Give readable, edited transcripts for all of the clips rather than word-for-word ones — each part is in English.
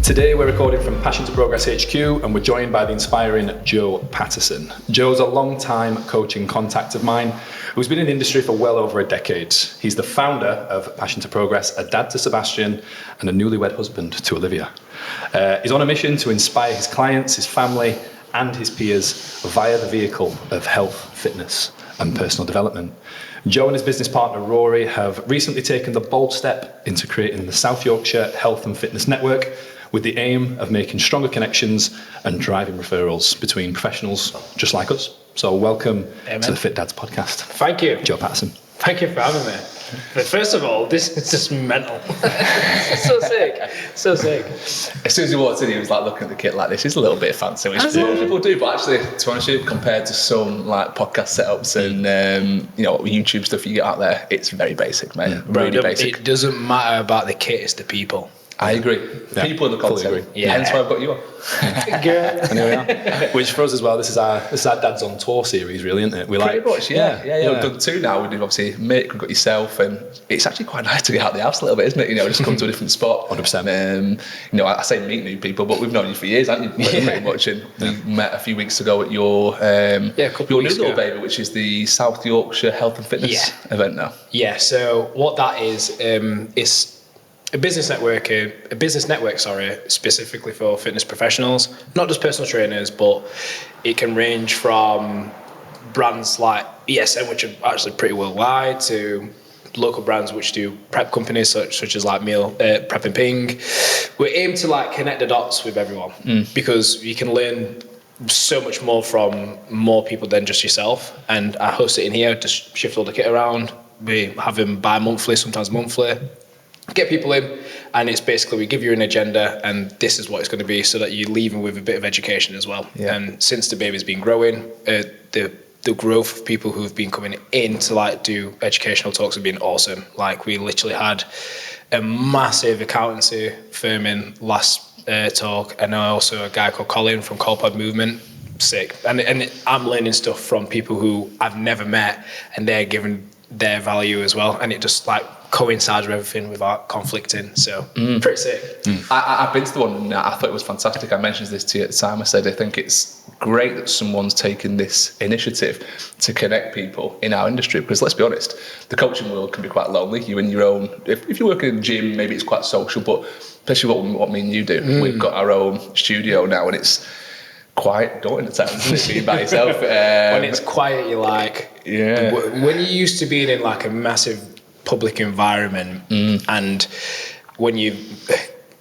Today we're recording from Passion to Progress HQ and we're joined by the inspiring Joe Patterson. Joe's a long-time coaching contact of mine who's been in the industry for well over a decade. He's the founder of Passion to Progress, a dad to Sebastian and a newlywed husband to Olivia. He's on a mission to inspire his clients, his family and his peers via the vehicle of health, fitness and personal development. Joe and his business partner Rory have recently taken the bold step into creating the South Yorkshire Health and Fitness Network with the aim of making stronger connections and driving referrals between professionals just like us. So welcome to the Fit Dads podcast. Thank you. Joe Patterson. Thank you for having me. But first of all, this is just mental. So sick. So sick. As soon as he walked in, he was like looking at the kit like, this is a little bit fancy, which most people do, but actually, to be honest with you, compared to some like podcast setups and YouTube stuff you get out there, it's very basic, mate. Yeah. Really basic. It doesn't matter about the kit, it's the people. I agree. Yeah, people in the content. Yeah. Hence why I've got you on. And here we are. Which for us as well, this is our Dads on Tour series, really, isn't it? We Pretty much, yeah. We've done two now. We've obviously Mick, we've got yourself, and it's actually quite nice to get out of the house a little bit, isn't it? Just come to a different spot. 100%. I say meet new people, but we've known you for years, haven't you? Pretty much. And we met a few weeks ago at your new little baby, which is the South Yorkshire Health and Fitness event now. Yeah. So what that is a business network, specifically for fitness professionals, not just personal trainers, but it can range from brands like ESN, which are actually pretty worldwide, to local brands which do prep companies such as like Meal Prep and Ping. We aim to like connect the dots with everyone because you can learn so much more from more people than just yourself. And I host it in here, just shift all the kit around. We have them bi-monthly, sometimes monthly. Get people in, and it's basically we give you an agenda and this is what it's going to be, so that you leave them with a bit of education as well. Yeah. And since the baby's been growing, the growth of people who've been coming in to like do educational talks have been awesome. Like we literally had a massive accountancy firm in last talk, and also a guy called Colin from Colpod Movement. Sick. And I'm learning stuff from people who I've never met, and they're giving their value as well, and it just like coincides with everything without conflicting. So pretty sick. I've been to the one and I thought it was fantastic. I mentioned this to you at the time. I said I think it's great that someone's taken this initiative to connect people in our industry, because let's be honest, the coaching world can be quite lonely. You're in your own, if you're working in a gym, maybe it's quite social, but especially what me and you do, we've got our own studio now, and it's quite daunting at times, isn't it, being by yourself? When it's quiet, you're like, when you're used to being in like a massive public environment and when you're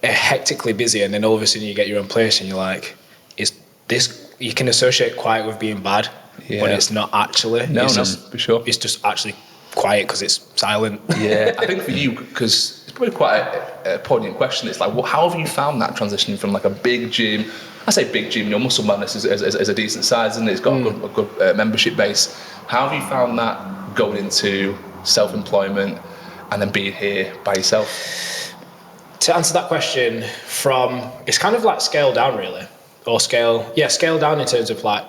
hectically busy and then all of a sudden you get your own place and you're like, is this, you can associate quiet with being bad, but it's not actually. No, for sure. It's just actually quiet because it's silent. Yeah, I think for you, because it's probably quite a poignant question. It's like, well, how have you found that transitioning from like a big gym? I say big gym, Muscle Madness is a decent size, and it's got a good membership base. How have you found that going into self-employment and then being here by yourself? To answer that question, it's kind of like scale down really, or scale down in terms of like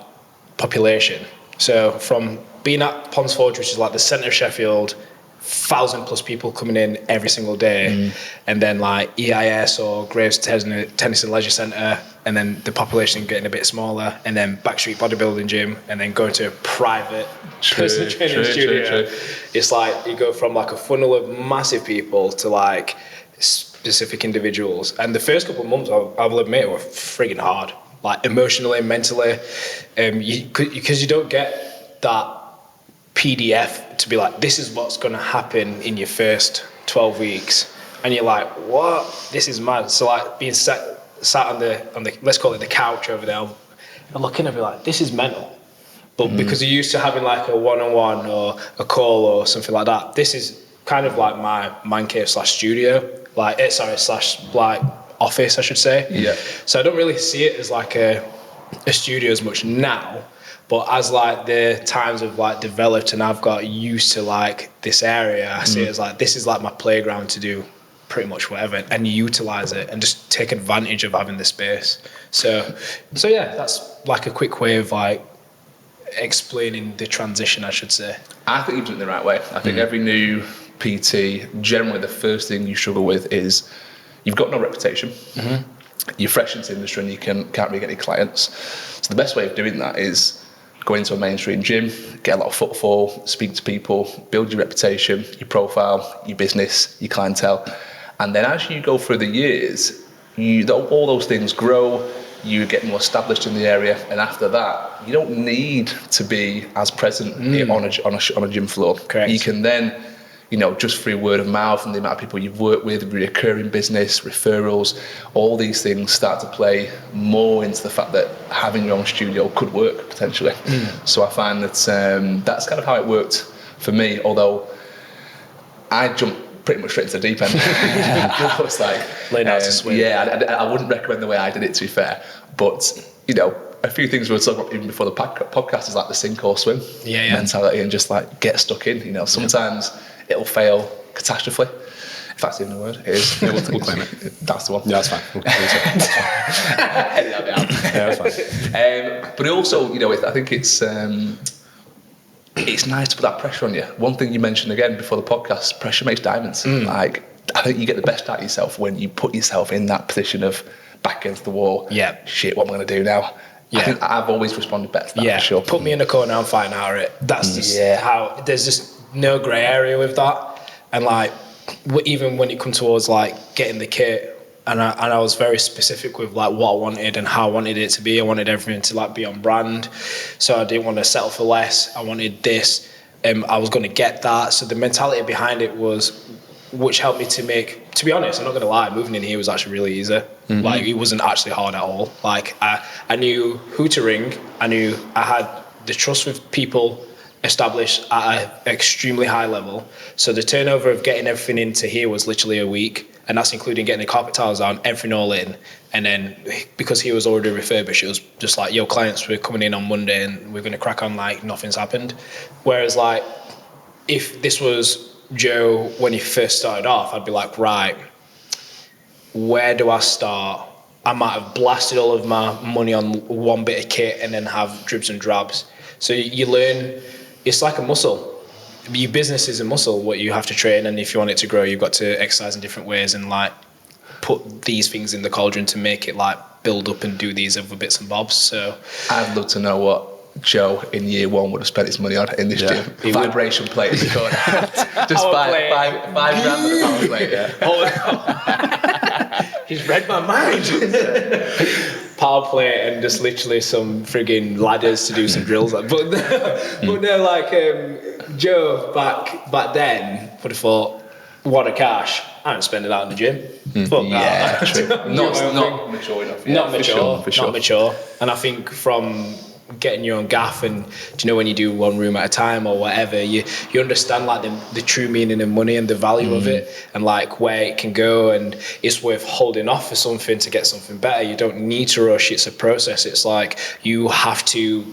population. So from being at Ponds Forge, which is like the centre of Sheffield, 1,000+ people coming in every single day, and then like EIS or Graves Tennis and Leisure Centre, and then the population getting a bit smaller, and then Backstreet Bodybuilding Gym, and then going to a private personal training studio. It's like you go from like a funnel of massive people to like specific individuals. And the first couple of months, I will admit, were frigging hard, like emotionally, mentally, because you don't get that PDF to be like, this is what's going to happen in your first 12 weeks, and you're like, what? This is mad. So like being sat on the let's call it the couch over there, and looking at me like, this is mental. But because you're used to having like a one-on-one or a call or something like that, this is kind of like my man cave / studio, / like office, I should say. Yeah. So I don't really see it as like a studio as much now. But as like the times have like developed and I've got used to like this area, I see it as like, this is like my playground to do pretty much whatever, and utilize it and just take advantage of having the space. So yeah, that's like a quick way of like explaining the transition, I should say. I think you've done it the right way. I think every new PT, generally the first thing you struggle with is you've got no reputation. you're fresh into the industry and you can't really get any clients. So the best way of doing that is go into a mainstream gym, get a lot of footfall, speak to people, build your reputation, your profile, your business, your clientele. And then as you go through the years, all those things grow, you get more established in the area, and after that, you don't need to be as present on a gym floor. Correct. You can then, just through word of mouth and the amount of people you've worked with, recurring business, referrals, all these things start to play more into the fact that having your own studio could work potentially. So I find that that's kind of how it worked for me, although I jumped pretty much straight into the deep end. It was like, learn how to swim. Yeah, I wouldn't recommend the way I did it, to be fair. But, a few things we were talking about even before the podcast is like the sink or swim mentality, and just like get stuck in. Sometimes it'll fail catastrophically. If that's even the word, it is. We'll claim it. That's the one. Yeah, that's fine. That's fine. But also, I think it's nice to put that pressure on you. One thing you mentioned again before the podcast, pressure makes diamonds. Like, I think you get the best out of yourself when you put yourself in that position of back against the wall. Yeah. Shit, what am I going to do now? Yeah. I think I've always responded better to that, for sure. Put me in a corner, I'm fighting out of it. That's just how, there's just no grey area with that. And like, even when it comes towards like getting the kit, and I was very specific with like what I wanted and how I wanted it to be. I wanted everything to like be on brand, so I didn't want to settle for less. I wanted this, I was going to get that. So the mentality behind it was, which helped me to make. To be honest, I'm not going to lie, moving in here was actually really easy. Like, it wasn't actually hard at all. Like, I knew who to ring. I knew I had the trust with people established at an extremely high level. So the turnover of getting everything into here was literally a week, and that's including getting the carpet tiles down, everything all in. And then because he was already refurbished, it was just like, yo, clients were coming in on Monday and we're going to crack on like nothing's happened. Whereas like, if this was Joe when he first started off, I'd be like, right, where do I start? I might have blasted all of my money on one bit of kit and then have dribs and drabs. So you learn. It's like a muscle. Your business is a muscle, what you have to train, and if you want it to grow, you've got to exercise in different ways and like put these things in the cauldron to make it like build up and do these other bits and bobs. So I'd love to know what Joe in year one would have spent his money on in this gym. Vibration plate in the corner. Just five grand on a power plate, He's read my mind. Power plate and just literally some frigging ladders to do some drills on. But no, like Joe back then would have thought, what a cash. I don't spend it out in the gym. Fuck that. True. Not mature enough. Yeah, not mature. For sure. Not mature. And I think from getting your own gaff, and when you do one room at a time or whatever, you understand like the true meaning of money and the value of it, and like where it can go, and it's worth holding off for something to get something better. You don't need to rush. It's a process. It's like you have to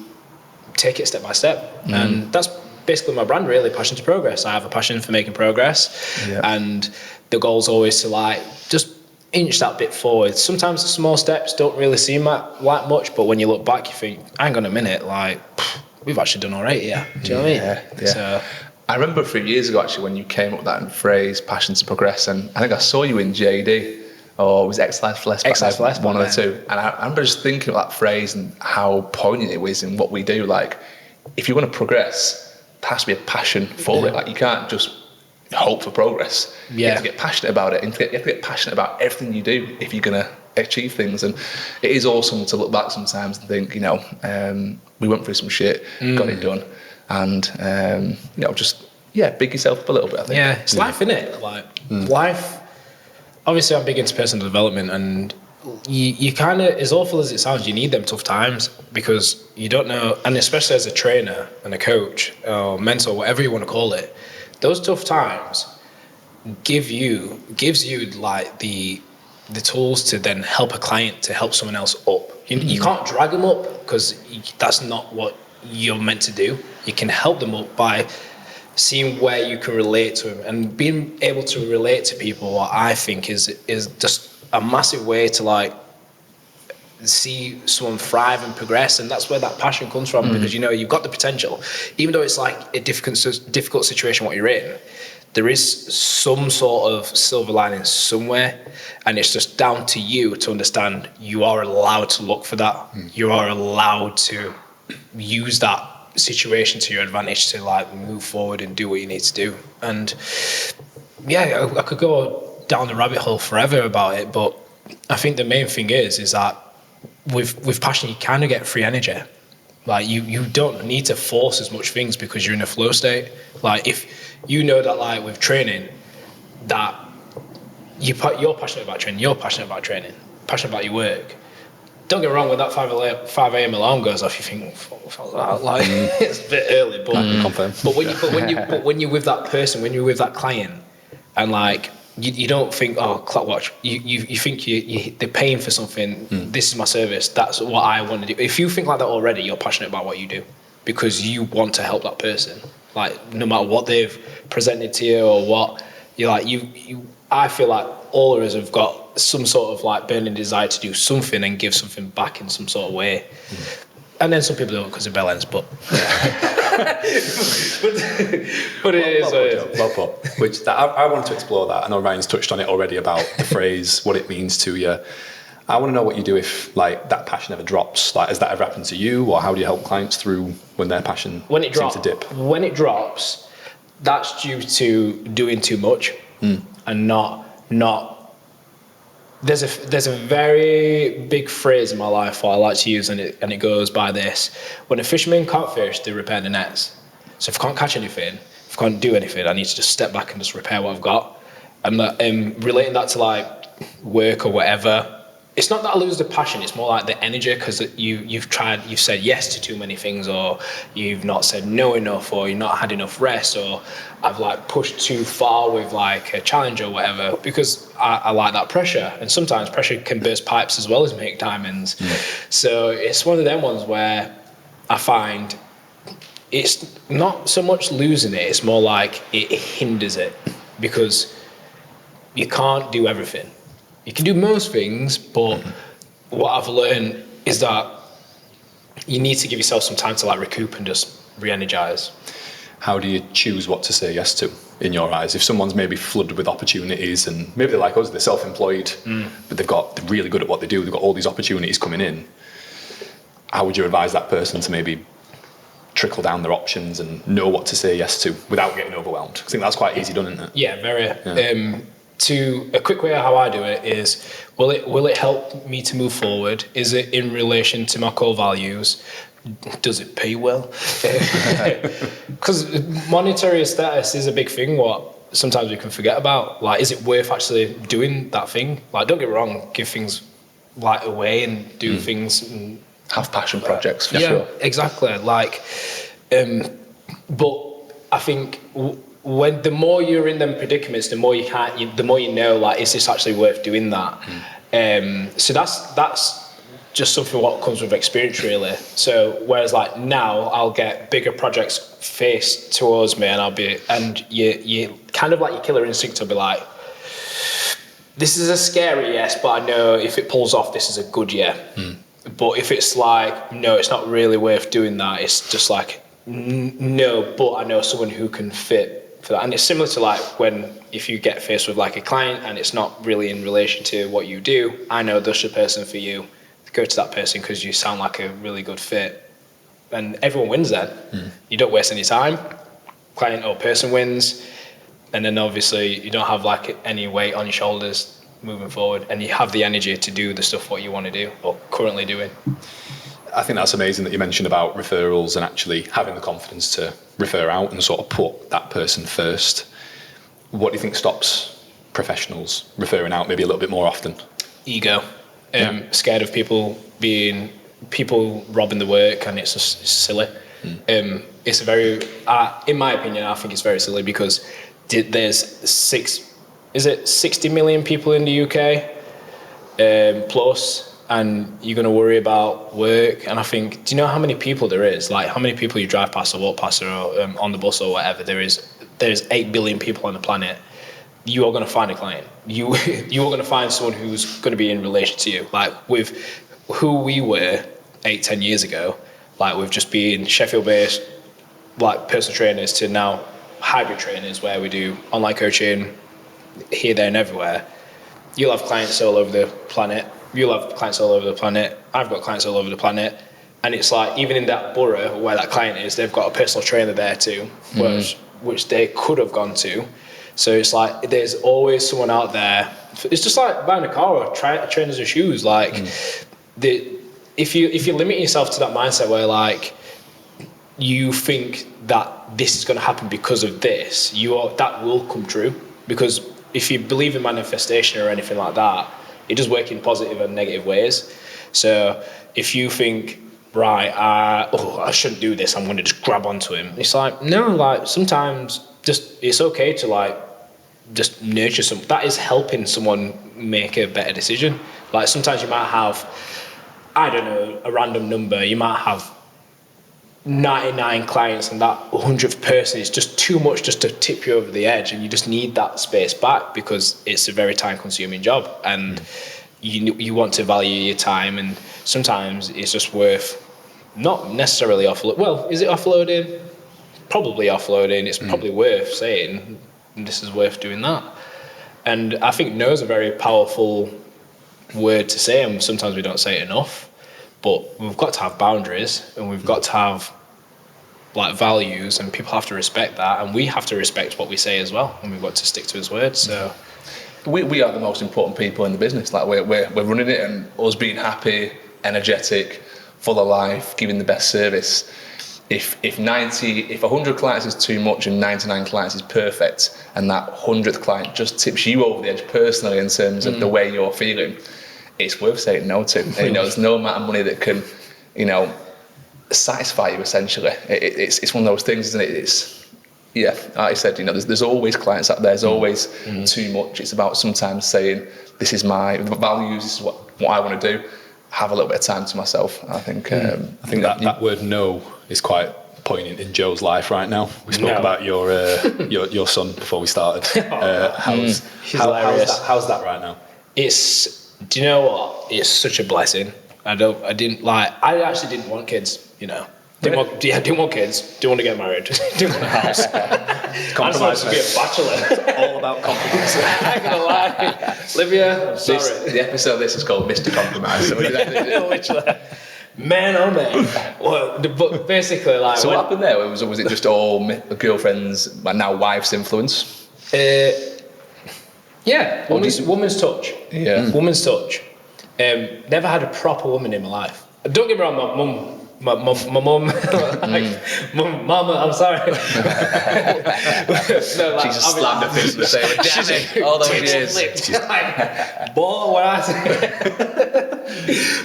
take it step by step, and that's basically my brand, really. Passion to progress. I have a passion for making progress, and the goal is always to like just inch that bit forward. Sometimes the small steps don't really seem like much, but when you look back, you think, hang on a minute, like we've actually done all right here. Do you know what I mean? Yeah. So, I remember a few years ago actually when you came up with that phrase, passion to progress, and I think I saw you in JD, or it was Exercise for Less. Exercise for Less, one of the two. And I remember just thinking of that phrase and how poignant it was in what we do. Like, if you want to progress, there has to be a passion for it. Like, you can't just hope for progress. You have to get passionate about it, and you have to get passionate about everything you do if you're going to achieve things. And it is awesome to look back sometimes and think, we went through some shit, got it done, and just big yourself up a little bit, I think. Yeah, it's life, innit? Like life. Obviously, I'm big into personal development, and you kind of, as awful as it sounds, you need them tough times, because you don't know, and especially as a trainer and a coach or mentor, whatever you want to call it, those tough times gives you like the tools to then help a client to help someone else up. You can't drag them up, because that's not what you're meant to do. You can help them up by seeing where you can relate to them, and being able to relate to people, what I think is just a massive way to like see someone thrive and progress. And that's where that passion comes from, because you've got the potential, even though it's like a difficult situation what you're in. there is some sort of silver lining somewhere, and it's just down to you to understand you are allowed to look for that. You are allowed to use that situation to your advantage to like move forward and do what you need to do. And yeah, I could go down the rabbit hole forever about it, but I think the main thing is that with passion you kind of get free energy. Like you don't need to force as much things because you're in a flow state. Like if you know that like with training that you're passionate about training, passionate about your work. Don't get me wrong, when that 5 a.m. alarm goes off, you think, like it's a bit early, but when you're with that person, when you're with that client, and like you don't think, oh, clock watch. You think they're paying for something. This is my service. That's what I want to do. If you think like that already, you're passionate about what you do because you want to help that person. Like no matter what they've presented to you or what you're like, I feel like all of us have got some sort of like burning desire to do something and give something back in some sort of way. And then some people don't because of bell ends, but but it is. Well put. Which I want to explore that. I know Ryan's touched on it already about the phrase, what it means to you. I want to know what you do if like that passion ever drops. Like, has that ever happened to you, or how do you help clients through when their passion seems to dip? When it drops, that's due to doing too much and not. There's a very big phrase in my life what I like to use, and it goes by this: when a fisherman can't fish, they repair the nets. So if I can't catch anything, if I can't do anything, I need to just step back and just repair what I've got. And relating that to like work or whatever, it's not that I lose the passion, it's more like the energy, because you've said yes to too many things, or you've not said no enough, or you've not had enough rest, or I've like pushed too far with like a challenge or whatever, because I like that pressure. And sometimes pressure can burst pipes as well as make diamonds. So it's one of them ones where I find it's not so much losing it, it's more like it hinders it, because you can't do everything. You can do most things, but what I've learned is that you need to give yourself some time to like recoup and just re-energize. How do you choose what to say yes to in your eyes? If someone's maybe flooded with opportunities, and maybe they're like us, they're self-employed, but they're really good at what they do, they've got all these opportunities coming in, how would you advise that person to maybe trickle down their options and know what to say yes to without getting overwhelmed? I think that's quite easy done, isn't it? Yeah, very. Yeah. To a quick way of how I do it is, will it help me to move forward? Is it in relation to my core values? Does it pay well? Because monetary status is a big thing what sometimes we can forget about. Like, is it worth actually doing that thing? Like, don't get me wrong, give things like away and do things and have passion projects for sure. Yeah, exactly. Like, but I think when the more you're in them predicaments, the more you know, like, is this actually worth doing that? So that's just something what comes with experience, really. So whereas like now I'll get bigger projects faced towards me, and you kind of like your killer instinct will be like, this is a scary yes, but I know if it pulls off, this is a good yeah. But if it's like, no, it's not really worth doing that, it's just like, no, but I know someone who can fit for that. And it's similar to like if you get faced with like a client and it's not really in relation to what you do, I know there's a person for you. Go to that person because you sound like a really good fit, and everyone wins then. You don't waste any time, client or person wins, and then obviously you don't have like any weight on your shoulders moving forward, and you have the energy to do the stuff what you want to do or currently doing. I think that's amazing that you mentioned about referrals and actually having the confidence to refer out and sort of put that person first. What do you think stops professionals referring out maybe a little bit more often? Ego. Scared of people robbing the work, and it's just silly. It's a very, in my opinion, I think it's very silly, because there's 60 million people in the UK plus, and you're going to worry about work. And I think, do you know how many people there is? Like, how many people you drive past or walk past or on the bus or whatever? There's 8 billion people on the planet. You are going to find a client. You are going to find someone who's going to be in relation to you. Like, with who we were 8-10 years ago, like, with just being Sheffield based, like, personal trainers, to now hybrid trainers where we do online coaching here, there, and everywhere. You'll have clients all over the planet. You'll have clients all over the planet. I've got clients all over the planet. And it's like, even in that borough where that client is, they've got a personal trainer there too, which they could have gone to. So it's like, there's always someone out there. It's just like buying a car or trainers or shoes. Like, if you limit yourself to that mindset where like, you think that this is going to happen because of this, that will come true. Because if you believe in manifestation or anything like that, it does work in positive and negative ways. So if you think, right, I shouldn't do this, I'm going to just grab onto him. It's like, no, like sometimes it's okay to like just nurture that is helping someone make a better decision. Like sometimes you might have, I don't know, a random number, you might have 99 clients and that 100th person is just too much just to tip you over the edge, and you just need that space back because it's a very time consuming job, and you want to value your time, and sometimes it's just worth not necessarily is it offloading? Probably offloading. It's probably worth saying this is worth doing that. And I think no is a very powerful word to say, and sometimes we don't say it enough, but we've got to have boundaries, and we've got to have like values, and people have to respect that, and we have to respect what we say as well, and we've got to stick to his words. So we are the most important people in the business. Like we're running it, and us being happy, energetic, full of life, giving the best service. If 100 clients is too much and 99 clients is perfect, and that 100th client just tips you over the edge personally in terms of the way you're feeling, it's worth saying no to. There's no amount of money that can, satisfy you essentially. It's one of those things, isn't it? Like I said, there's always clients out there. There's always too much. It's about sometimes saying, this is my values, this is what I want to do. Have a little bit of time to myself. I think that word no is quite poignant in Joe's life right now. We spoke about your son before we started. How's that right now? Do you know what? It's such a blessing. I actually didn't want kids, Didn't want kids. Didn't want to get married. Didn't want a house. Compromise. I just wanted to be a bachelor. It's all about compromise. I'm not gonna lie, Olivia. I'm sorry. The episode of this is called Mr. Compromise. So Literally. Man, oh man. Well, but basically, like. So what happened there? Was it just all girlfriends, now wives' influence? Yeah, woman's touch. Yeah, woman's touch. Never had a proper woman in my life. Don't get me wrong, my mum, mama, I'm sorry. No, like, she just slammed her fist in the same. All those years. Boy, what I say.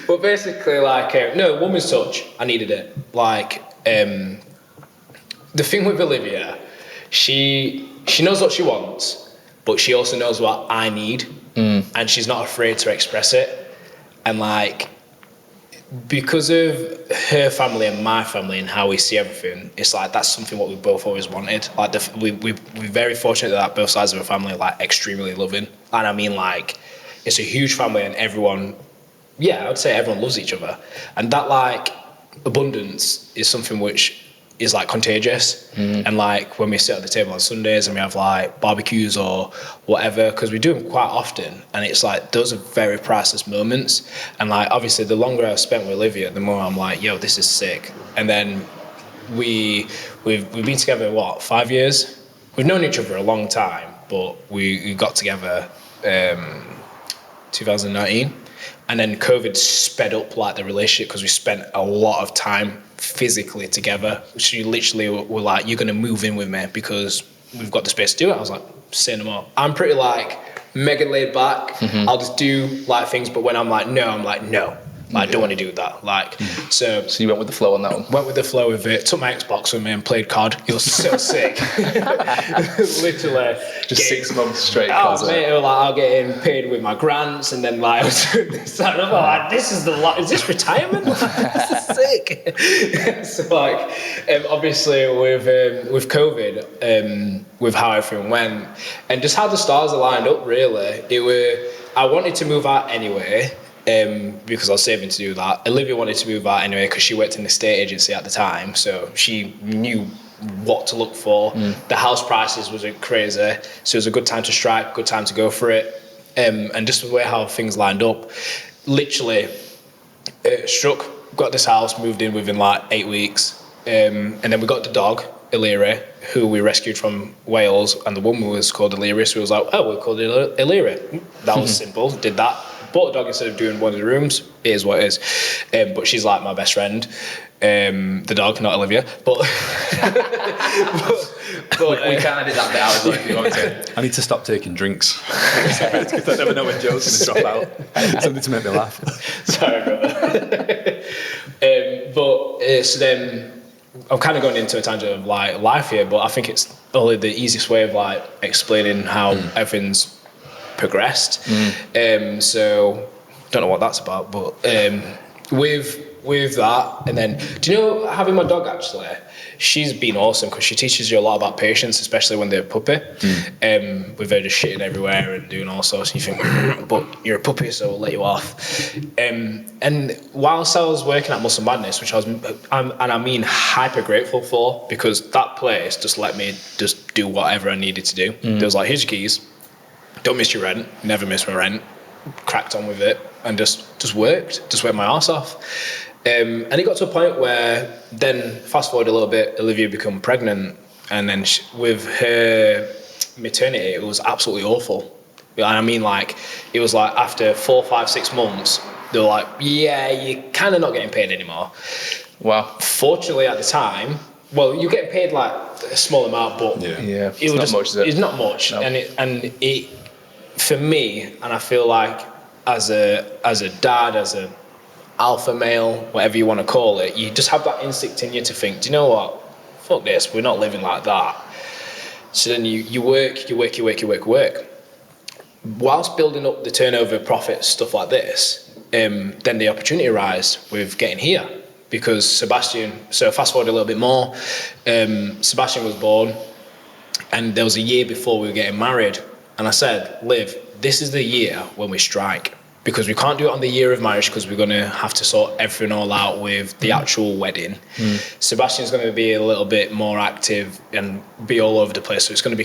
But basically, like, no, woman's touch. I needed it. Like, the thing with Olivia, she knows what she wants, but she also knows what I need, and she's not afraid to express it. And like, because of her family and my family and how we see everything, it's like that's something what we both always wanted. Like we're very fortunate that both sides of our family are like extremely loving, and I mean like it's a huge family and everyone, I would say everyone loves each other, and that like abundance is something which is like contagious. And like when we sit at the table on Sundays and we have like barbecues or whatever, because we do them quite often, and it's like those are very priceless moments. And like obviously the longer I've spent with Olivia, the more I'm like, yo, this is sick. And then we've been together 5 years. We've known each other a long time, but we got together 2019, and then COVID sped up like the relationship because we spent a lot of time physically together. She literally were like, you're gonna move in with me because we've got the space to do it. I was like, say no more. I'm pretty like mega laid back. I'll just do like things, but when I'm like no, I don't want to do that. Like, so you went with the flow on that one. Went with the flow of it. Took my Xbox with me and played COD. It was so sick. Literally, just 6 months straight. Oh mate, like I'll get in paid with my grants, and then like I was doing this. And I'm like, this is is this retirement? This is sick. So like, obviously with COVID, with how everything went, and just how the stars aligned up. Really, I wanted to move out anyway. Because I was saving to do that. Olivia wanted to move out anyway because she worked in the estate agency at the time, so she knew what to look for. The house prices wasn't crazy, so it was a good time to strike, good time to go for it. And just the way how things lined up, literally struck, got this house, moved in within like 8 weeks. And then we got the dog, Illyria, who we rescued from Wales, and the woman was called Illyria, so we was like, oh, we'll call it Illyria. That was simple, did that. Bought the dog instead of doing one of the rooms, it is what it is. But she's like my best friend. The dog, not Olivia, but... we can't edit that bit out as well if you want to. I need to stop taking drinks. Because I never know when Joe's going to drop out. Something to make me laugh. Sorry, brother. So then I'm kind of going into a tangent of like life here, but I think it's only the easiest way of like explaining how everything's progressed. So don't know what that's about, but with that, and then do you know, having my dog, actually, she's been awesome because she teaches you a lot about patience, especially when they're a puppy. With her just shitting everywhere and doing all sorts, and you think, but you're a puppy, so we'll let you off. And whilst I was working at Muscle Madness, which I mean hyper grateful for, because that place just let me just do whatever I needed to do. There was like, here's your keys, don't miss your rent, never miss my rent. Cracked on with it and just worked my arse off. And it got to a point where then, fast forward a little bit, Olivia became pregnant, and then with her maternity, it was absolutely awful. And I mean, like, it was like after 4, 5, 6 months, they were like, yeah, you're kind of not getting paid anymore. Wow. Fortunately, at the time, well, you're getting paid like a small amount, but it's not much, is it? It's not much, no. and it for me, and I feel like as a dad, as a alpha male, whatever you want to call it, you just have that instinct in you to think, do you know what? Fuck this, we're not living like that. So then you work. Whilst building up the turnover, profit, stuff like this, then the opportunity arises with getting here. Because Sebastian, so fast forward a little bit more, Sebastian was born, and there was a year before we were getting married. And I said, Liv, this is the year when we strike, because we can't do it on the year of marriage because we're going to have to sort everything all out with the actual wedding. Sebastian's going to be a little bit more active and be all over the place. So it's going to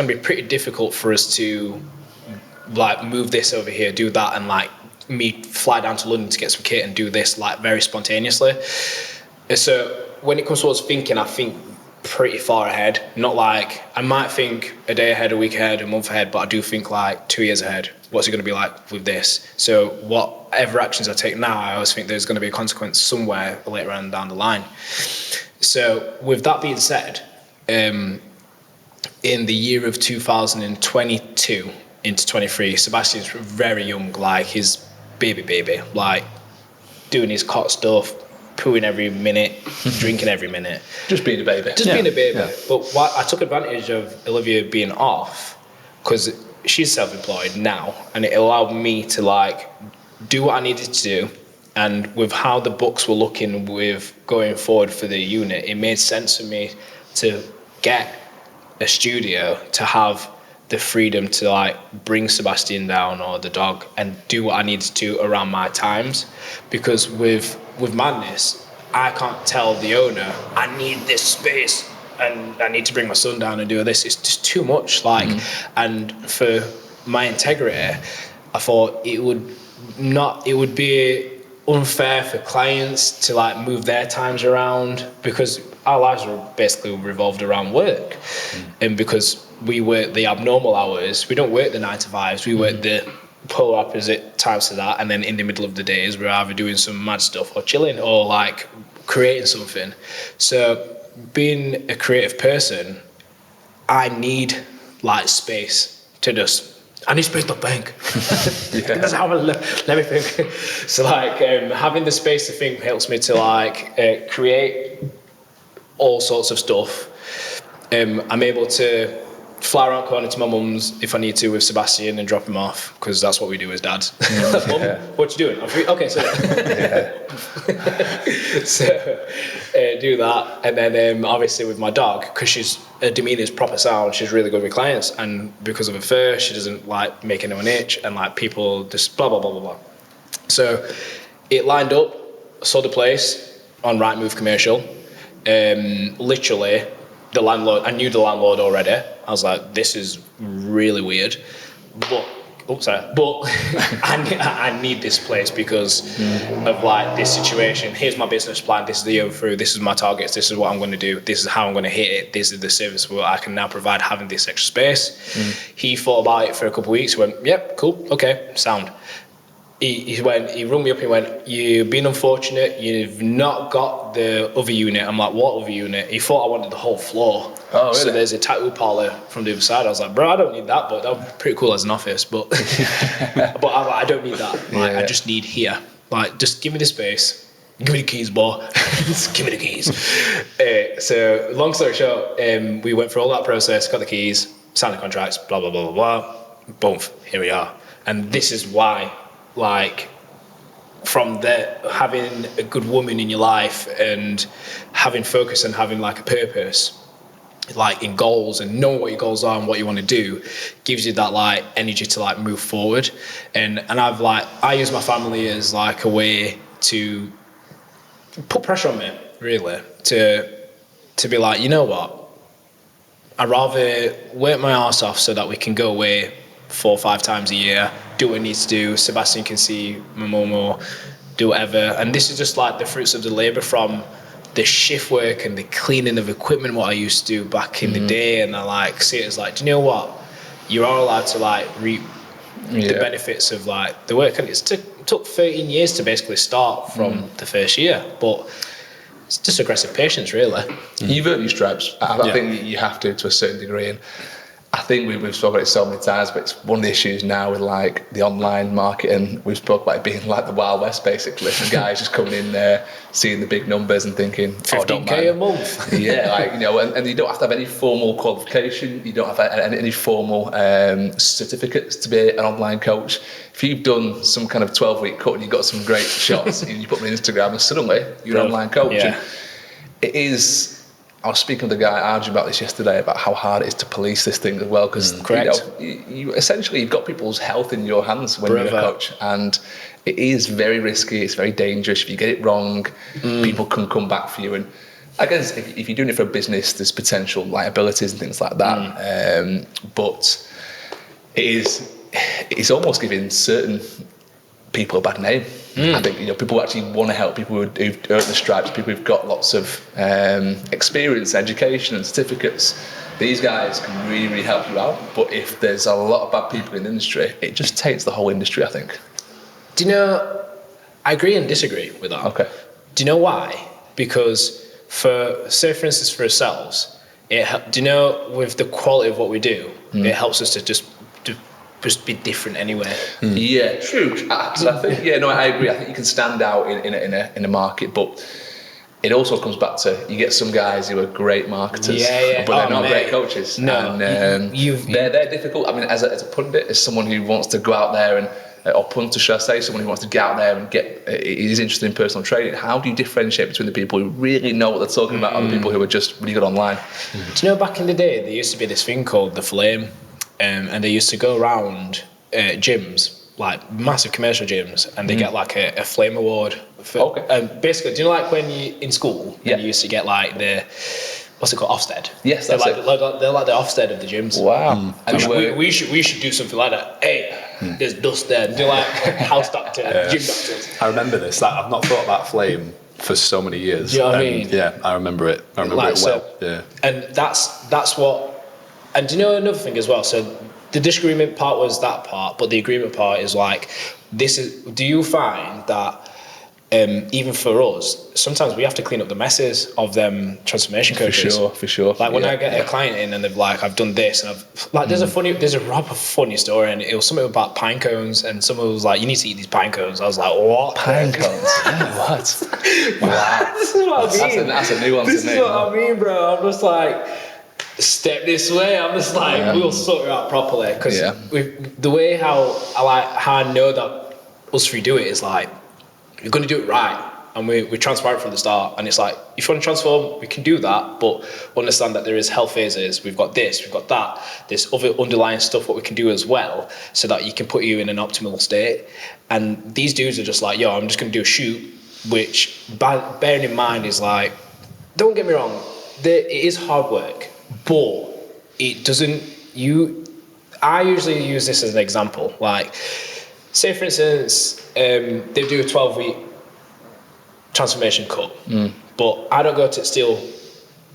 be pretty difficult for us to like move this over here, do that, and like me fly down to London to get some kit and do this like very spontaneously. So when it comes towards thinking, I think pretty far ahead. Not like, I might think a day ahead, a week ahead, a month ahead, but I do think like 2 years ahead. What's it going to be like with this? So whatever actions I take now, I always think there's going to be a consequence somewhere later on down the line. So with that being said, in the year of 2022 into 23, Sebastian's very young, like his baby, like doing his cot stuff, pooing every minute, drinking every minute. Just being a baby. Being a baby. Yeah. But I took advantage of Olivia being off because she's self-employed now, and it allowed me to like do what I needed to do. And with how the books were looking with going forward for the unit, it made sense for me to get a studio to have the freedom to like bring Sebastian down or the dog and do what I needed to around my times. Because with Madness, I can't tell the owner, I need this space and I need to bring my son down and do this. It's just too much. Like, and for my integrity, I thought it would be unfair for clients to like move their times around, because our lives were basically revolved around work. And because we work the abnormal hours, we don't work the 9 to 5s, we work the polar opposite times to that, and then in the middle of the days we're either doing some mad stuff or chilling or like creating something. So being a creative person, I need like space to I need space to think. That's how let me think. So like having the space to think helps me to like create all sorts of stuff. I'm able to fly around corner to my mum's if I need to with Sebastian and drop him off, because that's what we do as dads. Mum, what you doing? I'm free. Okay, so so do that, and then obviously with my dog, because her demeanour is proper sound, she's really good with clients, and because of her fur, she doesn't like make anyone itch, and like people just blah blah blah blah blah. So it lined up, saw the place on Rightmove commercial. literally, I knew the landlord already. I was like, this is really weird. But I need this place because of like this situation. Here's my business plan. This is the overthrough. This is my targets. This is what I'm going to do. This is how I'm going to hit it. This is the service what I can now provide having this extra space. He thought about it for a couple of weeks. Went, yep, cool, okay, sound. He rung me up and went, you've been unfortunate, you've not got the other unit. I'm like, what other unit? He thought I wanted the whole floor. Oh, really? So there's a tattoo parlour from the other side. I was like, bro, I don't need that, but that would be pretty cool as an office. But but I don't need that. Like, I just need here. Like, just give me the space. Give me the keys, boy. Just give me the keys. So long story short, we went through all that process, got the keys, signed the contracts, blah, blah, blah, blah, blah. Boom, here we are. And this is why, like, from there, having a good woman in your life and having focus and having like a purpose, like in goals, and knowing what your goals are and what you want to do, gives you that like energy to like move forward. And I use my family as like a way to put pressure on me, really, to be like, you know what, I'd rather work my arse off so that we can go away 4 or 5 times a year, do what I need to do. Sebastian can see my mum, do whatever. And this is just like the fruits of the labour from the shift work and the cleaning of equipment, what I used to do back in the day. And I like see it as like, do you know what? You are allowed to like reap the benefits of like the work. And it took 13 years to basically start from the first year. But it's just aggressive patience, really. You've earned your stripes. I think you have to a certain degree. And I think we've spoken about it so many times, but it's one of the issues now with like the online marketing. We've spoken about it being like the Wild West, basically. The guys just coming in there, seeing the big numbers and thinking, 15k a month. Yeah, like, you know, and you don't have to have any formal qualification. You don't have any formal certificates to be an online coach. If you've done some kind of 12-week cut and you've got some great shots and you put them on Instagram, and suddenly you're an online coach. Yeah. And it is. I was speaking to the guy arguing about this yesterday, about how hard it is to police this thing as well, because you essentially you've got people's health in your hands when you're a coach, and it is very risky. It's very dangerous. If you get it wrong, people can come back for you. And I guess if you're doing it for a business, there's potential liabilities and things like that. But it's almost giving certain people a bad name. I think, you know, people actually want to help people who've earned the stripes, people who've got lots of experience, education and certificates. These guys can really, really help you out. But if there's a lot of bad people in the industry, it just takes the whole industry, I think. Do you know, I agree and disagree with that. Okay. Do you know why? Because for instance, for ourselves, do you know, with the quality of what we do, it helps us to just be different anyway. Yeah, true. So I think, I agree. I think you can stand out in a market, but it also comes back to, you get some guys who are great marketers, but they're not great coaches. No, and they're difficult. I mean, as a pundit, as someone who wants to go out there and, or punter, should I say, someone who wants to get out there and is interested in personal training, how do you differentiate between the people who really know what they're talking about and the people who are just really good online? Do you know, back in the day, there used to be this thing called the Flame. And they used to go around gyms, like massive commercial gyms, and they get like a flame award. Basically, do you know, like when you in school, you used to get like the, what's it called, Ofsted? Yes, they're like the Ofsted of the gyms. Wow. And we should do something like that. Hey, there's dust there. Do like house doctor, gym doctors. I remember this. Like, I've not thought about flame for so many years. Do you know what I mean? Yeah, I remember it. I remember it well. Yeah. And that's what. And do you know another thing as well? So the disagreement part was that part, but the agreement part is like, do you find that even for us, sometimes we have to clean up the messes of them transformation coaches? For sure. Like when I get a client in and they've like, I've done this, and I've like, there's a rather funny story, and it was something about pine cones, and someone was like, you need to eat these pine cones. I was like, what? Pine cones? What? Wow. This is what I mean. That's a nuance. This is what I mean, bro. I'm just like, step this way. I'm just like, we'll sort it out properly, because the way how I know that us three do it is like, you're going to do it right, and we're transparent from the start. And it's like, if you want to transform, we can do that, but understand that there is health phases. We've got this, we've got that. There's other underlying stuff what we can do as well, so that you can put you in an optimal state. And these dudes are just like, I'm just going to do a shoot, which bearing in mind is like, don't get me wrong, it is hard work, but it doesn't. I usually use this as an example. Like, say for instance, they do a 12-week transformation cut, but I don't go to steel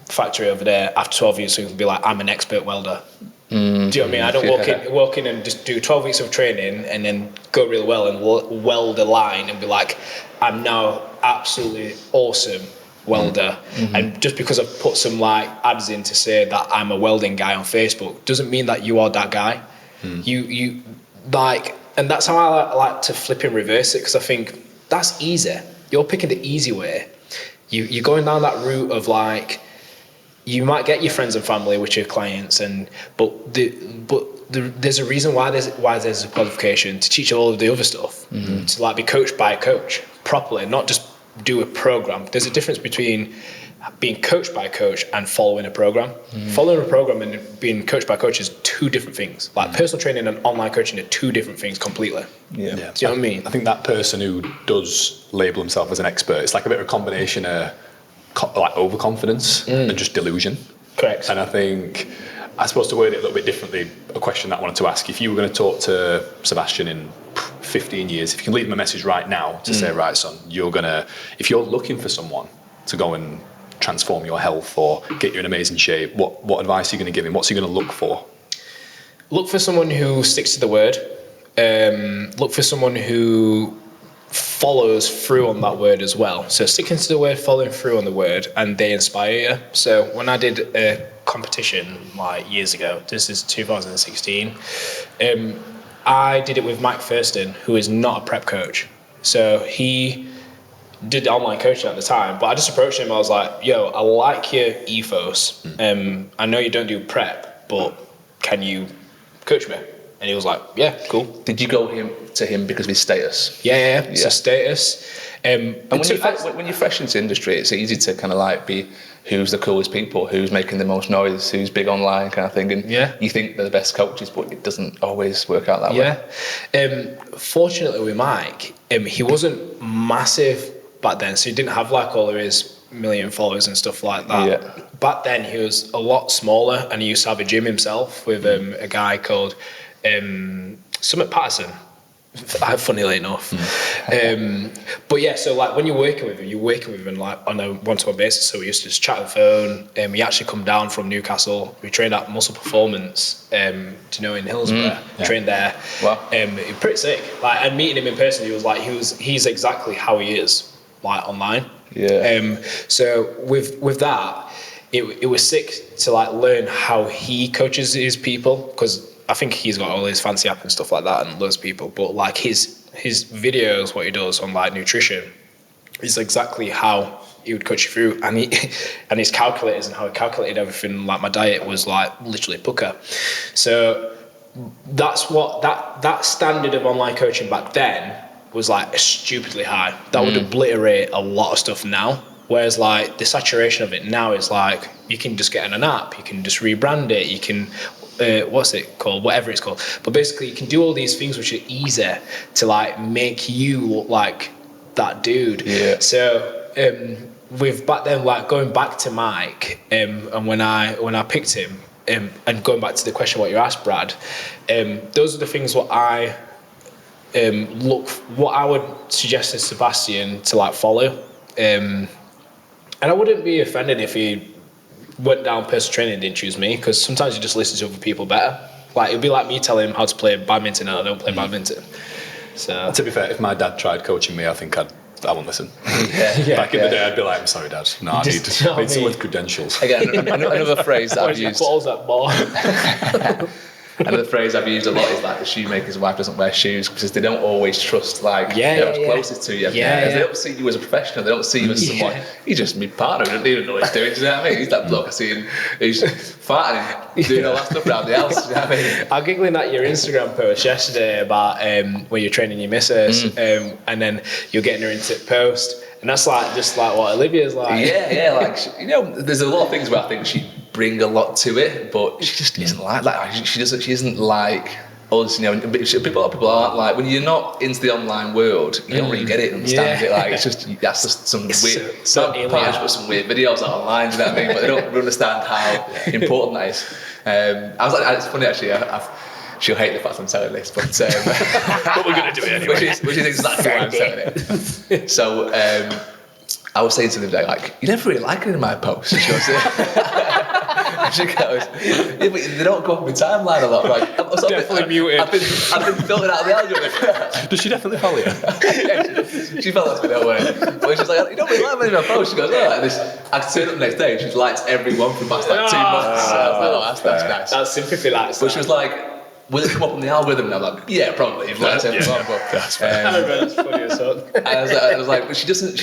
factory over there after 12 years so you can be like, I'm an expert welder. Do you know what I mean? I don't walk in and just do 12 weeks of training and then go really well and weld a line and be like, I'm now absolutely awesome welder. And just because I've put some like ads in to say that I'm a welding guy on Facebook doesn't mean that you are that guy. You like, and that's how I like to flip and reverse it, because I think that's easy. You're picking the easy way. You're going down that route of like, you might get your friends and family, which are clients, but there's a reason why there's a qualification to teach all of the other stuff, to like be coached by a coach properly, not just do a program. There's a difference between being coached by a coach and following a program. Following a program and being coached by a coach is two different things. Like personal training and online coaching are two different things completely. Yeah. Do you know what I mean? I think that person who does label himself as an expert, it's like a bit of a combination of like overconfidence and just delusion. Correct. And I suppose to word it a little bit differently, a question that I wanted to ask, if you were going to talk to Sebastian in 15 years, if you can leave him a message right now to say, right, son, if you're looking for someone to go and transform your health or get you in amazing shape, what advice are you going to give him? What's he going to look for? Look for someone who sticks to the word. Look for someone who follows through on that word as well. So sticking to the word, following through on the word, and they inspire you. So when I did a competition like years ago, this is 2016, I did it with Mike Thurston, who is not a prep coach. So he did online coaching at the time, but I just approached him. I was like, yo, I like your ethos. I know you don't do prep, but can you coach me? And he was like, yeah, cool. Did you go to him because of his status? Yeah. So status. And when you're fresh into the industry, it's easy to kind of like be who's the coolest people, who's making the most noise, who's big online kind of thing. And you think they're the best coaches, but it doesn't always work out that way. Fortunately with Mike, he wasn't massive back then. So he didn't have like all of his million followers and stuff like that. Yeah. Back then he was a lot smaller, and he used to have a gym himself with a guy called Joe Patterson, funnily enough. But yeah, so like when you're working with him like on a one-to-one basis. So we used to just chat on the phone. He actually come down from Newcastle. We trained at Muscle Performance, in Hillsborough. Trained there. Wow. Pretty sick. Like, and meeting him in person, he was like, he's exactly how he is, like online. Yeah. So with that, it was sick to like learn how he coaches his people, because I think he's got all his fancy app and stuff like that and loads of people, but like his videos, what he does on like nutrition is exactly how he would coach you through, and his calculators and how he calculated everything. Like my diet was like literally pucker. So that's what that standard of online coaching back then was like stupidly high. That would obliterate a lot of stuff now. Whereas like the saturation of it now is like, you can just get on an app, you can just rebrand it, you can what's it called, whatever it's called, but basically you can do all these things which are easy to like make you look like that dude. So with back then, like going back to Mike, and when I picked him, and going back to the question what you asked, Brad, those are the things what I would suggest to Sebastian to like follow, and I wouldn't be offended if he went down personal training and didn't choose me, because sometimes you just listen to other people better. Like, it'd be like me telling him how to play badminton and I don't play badminton. So to be fair, if my dad tried coaching me, I think I wouldn't listen. Back in the day, I'd be like, I'm sorry, Dad. No, I need someone with credentials. Again, another phrase that I've used. Balls that ball. Another phrase I've used a lot is like the shoemaker's wife doesn't wear shoes, because they don't always trust who's closest to you. They don't see you as a professional, they don't see you as someone. He's just my partner, he doesn't even know what he's doing. Do you know what I mean? He's that bloke I see him, he's farting, doing all that stuff around the house. Do you know what I mean? I'm giggling at your Instagram post yesterday about when you're training your missus, and then you're getting her into post, and that's like just like what Olivia's like. Like there's a lot of things where I think she bring a lot to it, but she just isn't like that. She isn't like us, you know, a lot of people aren't like, when you're not into the online world, you don't really get it and understand it. Like, that's just some weird, some weird videos out online, you know what I mean? But they don't understand how important that is. I was like, it's funny actually, she'll hate the fact I'm telling this, but but we're going to do it anyway. Which is exactly why I'm telling it. So, I was saying to them, like, you never really like it in my posts. And she goes, yeah, but they don't go up my timeline a lot. Like, definitely muted. I've been filtering out the algorithm. Does she definitely follow you? Yeah, she follows me, don't worry. But she's like, you don't really like me in my posts. She goes, oh, and I turn up the next day and she's liked every one for the past like 2 months. So I was like, oh, that's nice. That's sympathy, like. But she was like, will it come up on the algorithm? And I'm like, yeah, probably. Like, That's fair. That's funny as fuck. I was like, but she doesn't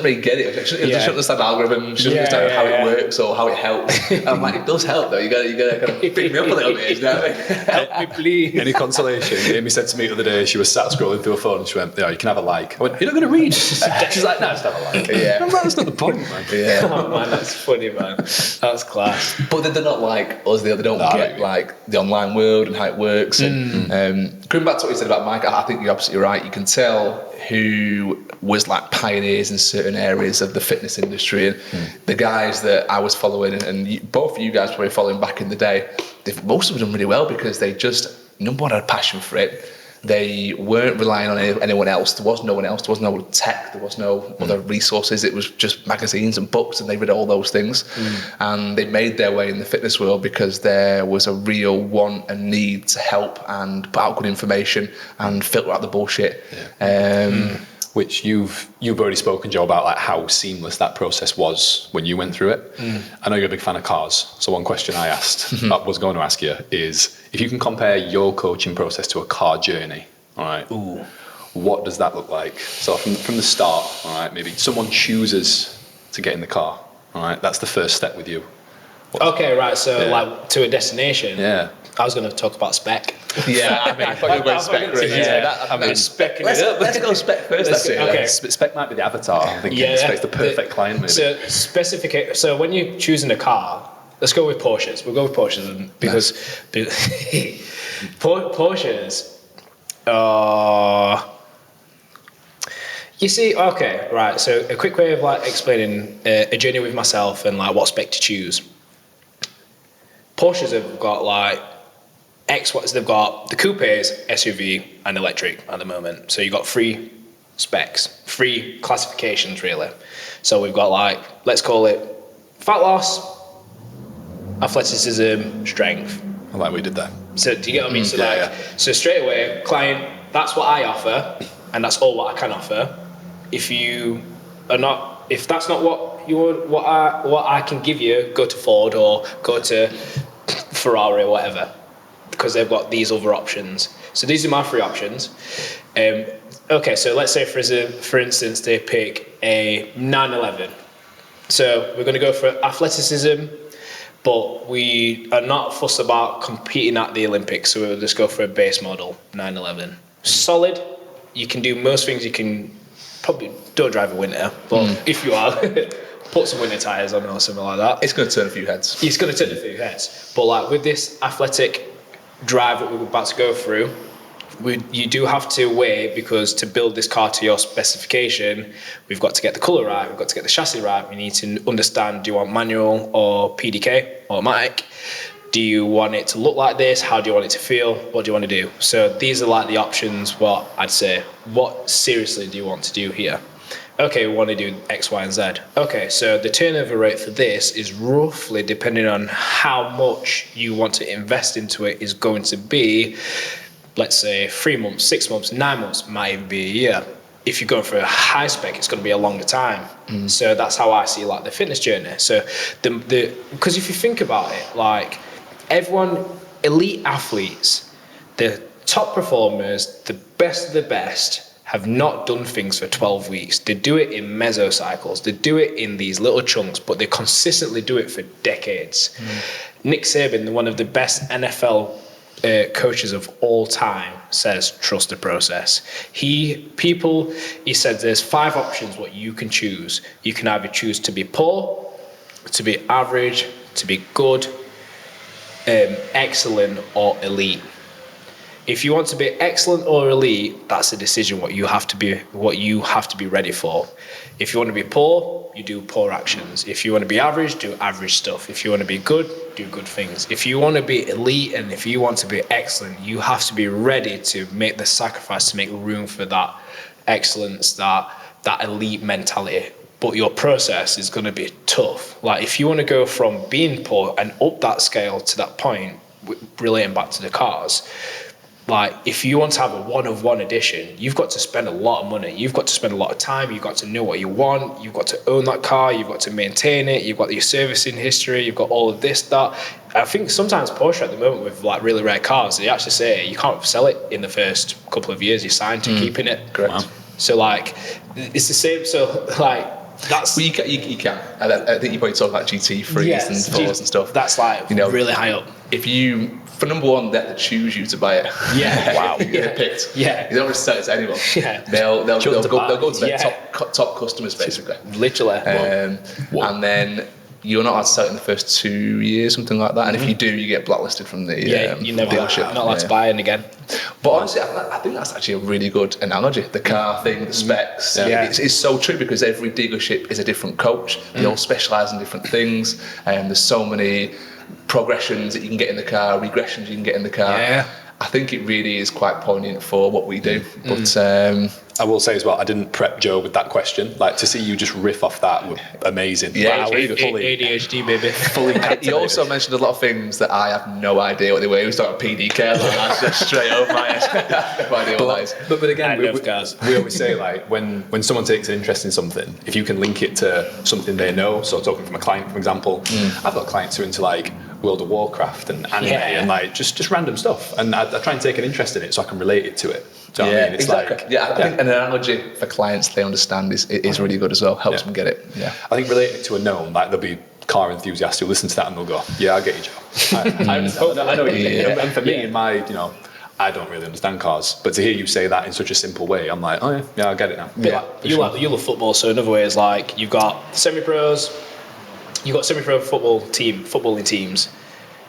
really get it. She doesn't understand the algorithm. She doesn't understand how it works or how it helps. And I'm like, it does help though. You gotta kind of pick me up a little bit. You know what I mean? Help me, please. Any consolation? Amy said to me the other day, she was sat scrolling through her phone and she went, yeah, you can have a like. I went, you're not going to read. She's like, no, just have a like. Yeah. I'm like, that's not the point, man. Yeah. Oh man, that's funny, man. That's class. But they're not like us. They don't get like the online world and how it works. And going back to what you said about Mike, I think you're absolutely right. You can tell who was like pioneers in certain areas of the fitness industry, and the guys that I was following, and both of you guys probably following back in the day, most of them done really well because they just, number one, had a passion for it. They weren't relying on anyone else. There was no one else. There was no tech. There was no other resources. It was just magazines and books, and they read all those things. And they made their way in the fitness world because there was a real want and need to help and put out good information and filter out the bullshit. Which you've already spoken, Joe, about like how seamless that process was when you went through it. I know you're a big fan of cars, so one question I was going to ask you is if you can compare your coaching process to a car journey, all right? What does that look like? So from the start, all right, maybe someone chooses to get in the car, all right? That's the first step with you. Okay, right. So like to a destination. Yeah. I was going to talk about spec. Yeah, I mean, I thought you were going spec. Specking it up. Let's go spec first. Okay. Spec might be the avatar. I'm thinking spec's the perfect client, maybe. So so when you're choosing a car, let's go with Porsches. We'll go with Porsches because Porsches are... You see, okay, right. So a quick way of like explaining a journey with myself and like what spec to choose. Porsches have got like they've got the coupes, SUV, and electric at the moment. So you've got 3 specs, 3 classifications really. So we've got like, let's call it fat loss, athleticism, strength. I like what you did there. So do you get what I mean? So straight away, client, that's what I offer, and that's all what I can offer. If that's not what I can give you, go to Ford or go to Ferrari or whatever, because they've got these other options. So these are my 3 options. Okay, so let's say for instance they pick a 911. So we're going to go for athleticism, but we are not fussed about competing at the Olympics, so we'll just go for a base model 911. Solid. You can do most things. You can probably don't drive a winter, but if you are, put some winter tyres on or something like that. It's going to turn a few heads. It's going to turn a few heads. But like with this athletic drive that we're about to go through, you do have to wait, because to build this car to your specification, we've got to get the colour right, we've got to get the chassis right, we need to understand, do you want manual or PDK, automatic? Do you want it to look like this? How do you want it to feel? What do you want to do? So these are like the options, what I'd say, what seriously do you want to do here? Okay, we want to do X, Y, and Z. Okay, so the turnover rate for this is roughly, depending on how much you want to invest into it, is going to be, let's say 3 months, 6 months, 9 months, might even be a year. If you're going for a high spec, it's going to be a longer time. So that's how I see like the fitness journey. So because if you think about it, like everyone, elite athletes, the top performers, the best of the best, have not done things for 12 weeks. They do it in mesocycles. They do it in these little chunks, but they consistently do it for decades. Nick Saban, one of the best NFL coaches of all time, says trust the process. He said there's 5 options what you can choose. You can either choose to be poor, to be average, to be good, excellent, or elite. if you want to be excellent or elite, that's a decision what you have to be ready for. If you want to be poor, you do poor actions. If you want to be average, do average stuff. If you want to be good, do good things. If you want to be elite and if you want to be excellent, you have to be ready to make the sacrifice to make room for that excellence, that elite mentality. But your process is going to be tough. Like if you want to go from being poor and up that scale to that point, relating back to the cars, like if you want to have a one-of-one edition, you've got to spend a lot of money. You've got to spend a lot of time. You've got to know what you want. You've got to own that car. You've got to maintain it. You've got your servicing history. You've got all of this, that. I think sometimes Porsche at the moment with like really rare cars, they actually say you can't sell it in the first couple of years. You're signed to keeping it. Correct. Wow. So like it's the same. So like that's. Well, you can. I think you probably talk about GT3s and 4s and stuff. That's like really high up. If you, for number one, they have to choose you to buy it. Yeah. Wow. You get picked. Yeah. You don't just sell it to anyone. Yeah. They'll go to their top customers basically. Literally. And then you're not allowed to sell it in the first 2 years, something like that. And if you do, you get blacklisted from the you never dealership. Not allowed to buy it again. But honestly, I think that's actually a really good analogy. The car thing, the specs. Yeah. It's so true because every dealership is a different coach. They all specialise in different things. And there's so many progressions that you can get in the car, regressions you can get in the car. Yeah. I think it really is quite poignant for what we do. But I will say as well, I didn't prep Joe with that question. Like to see you just riff off that was amazing. Yeah, wow, ADHD baby. Fully he also mentioned a lot of things that I have no idea what they were. He was talking PDK, like that's just straight over my head. No idea what that is. But again, we we always say like when someone takes an interest in something, if you can link it to something they know. So talking from a client, for example, I've got clients who are into like World of Warcraft and anime and like just random stuff, and I try and take an interest in it so I can relate it to it. Do you know what I mean? It's exactly. like I think an analogy for clients they understand is really good as well. Helps them get it. Yeah, I think relating it to a known, like there'll be car enthusiasts who listen to that and they'll go, "Yeah, I get you, Joe. I understand. I know what you mean." And for me, in my I don't really understand cars, but to hear you say that in such a simple way, I'm like, oh yeah, I get it now. Yeah, you love football, so in other ways, like you've got semi-pros, you've got semi-pro footballing teams.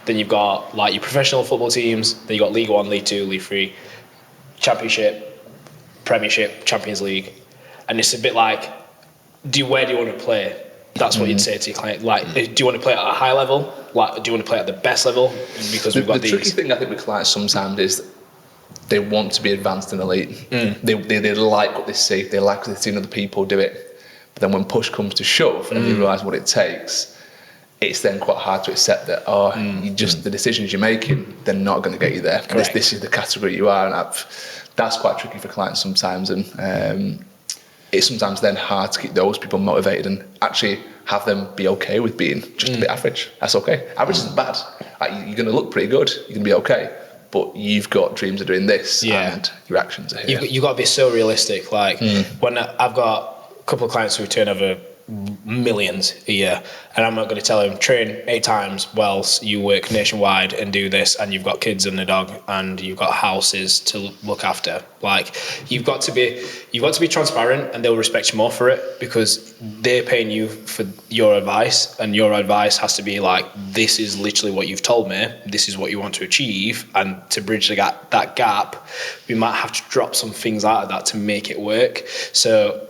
Then you've got like your professional football teams. Then you've got League 1, League 2, League 3, Championship, Premiership, Champions League. And it's a bit like, where do you want to play? That's what you'd say to your client. Like, do you want to play at a high level? Like, do you want to play at the best level? Because we've got the tricky thing I think with clients sometimes is they want to be advanced and elite. They like what they see. They like what they've seen other people do it. But then when push comes to shove and they realise what it takes, it's then quite hard to accept that the decisions you're making, they're not going to get you there. This is the category you are, and that's quite tricky for clients sometimes. And it's sometimes then hard to keep those people motivated and actually have them be okay with being just a bit average. That's okay. Average isn't bad. Like, you're going to look pretty good. You're going to be okay. But you've got dreams of doing this, and your actions are here. You've got to be so realistic. Like when I've got a couple of clients who turn over millions a year, and I'm not going to tell him train 8 times whilst you work nationwide and do this, and you've got kids and a dog and you've got houses to look after. Like you've got to be transparent, and they'll respect you more for it because they're paying you for your advice, and your advice has to be like, this is literally what you've told me, this is what you want to achieve, and to bridge that gap we might have to drop some things out of that to make it work. So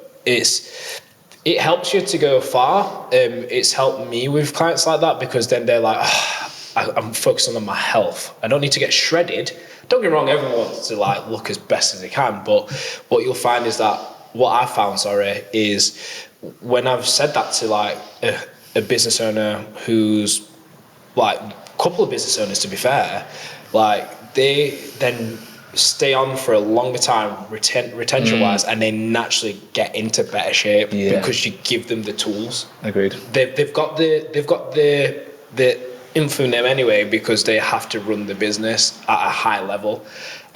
it helps you to go far. It's helped me with clients like that because then they're like, I'm focusing on my health. I don't need to get shredded. Don't get me wrong, everyone wants to like look as best as they can, but what you'll find is that what I found, is when I've said that to like a business owner who's like a couple of business owners to be fair, like they then stay on for a longer time retention wise, and they naturally get into better shape because you give them the tools. Agreed. They've got the info in them anyway because they have to run the business at a high level,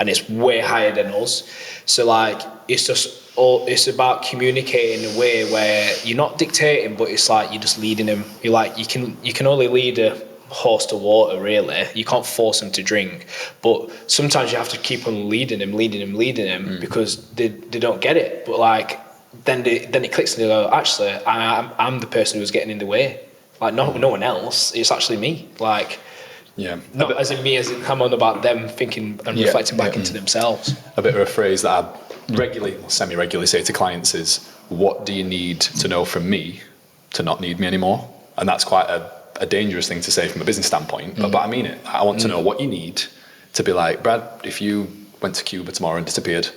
and it's way higher than us. So like it's about communicating in a way where you're not dictating, but it's like you're just leading them. You're like you can only lead a horse to water, really. You can't force them to drink, but sometimes you have to keep on leading them because they don't get it. But like then it clicks and they go, actually I'm the person who's getting in the way. Like no one else. It's actually me. Like Yeah. Not as in me, as in I'm on about them thinking and reflecting back into themselves. A bit of a phrase that I regularly, semi-regularly say to clients is, what do you need to know from me to not need me anymore? And that's quite a dangerous thing to say from a business standpoint, but I mean it. I want to know what you need to be like, Brad, if you went to Cuba tomorrow and disappeared,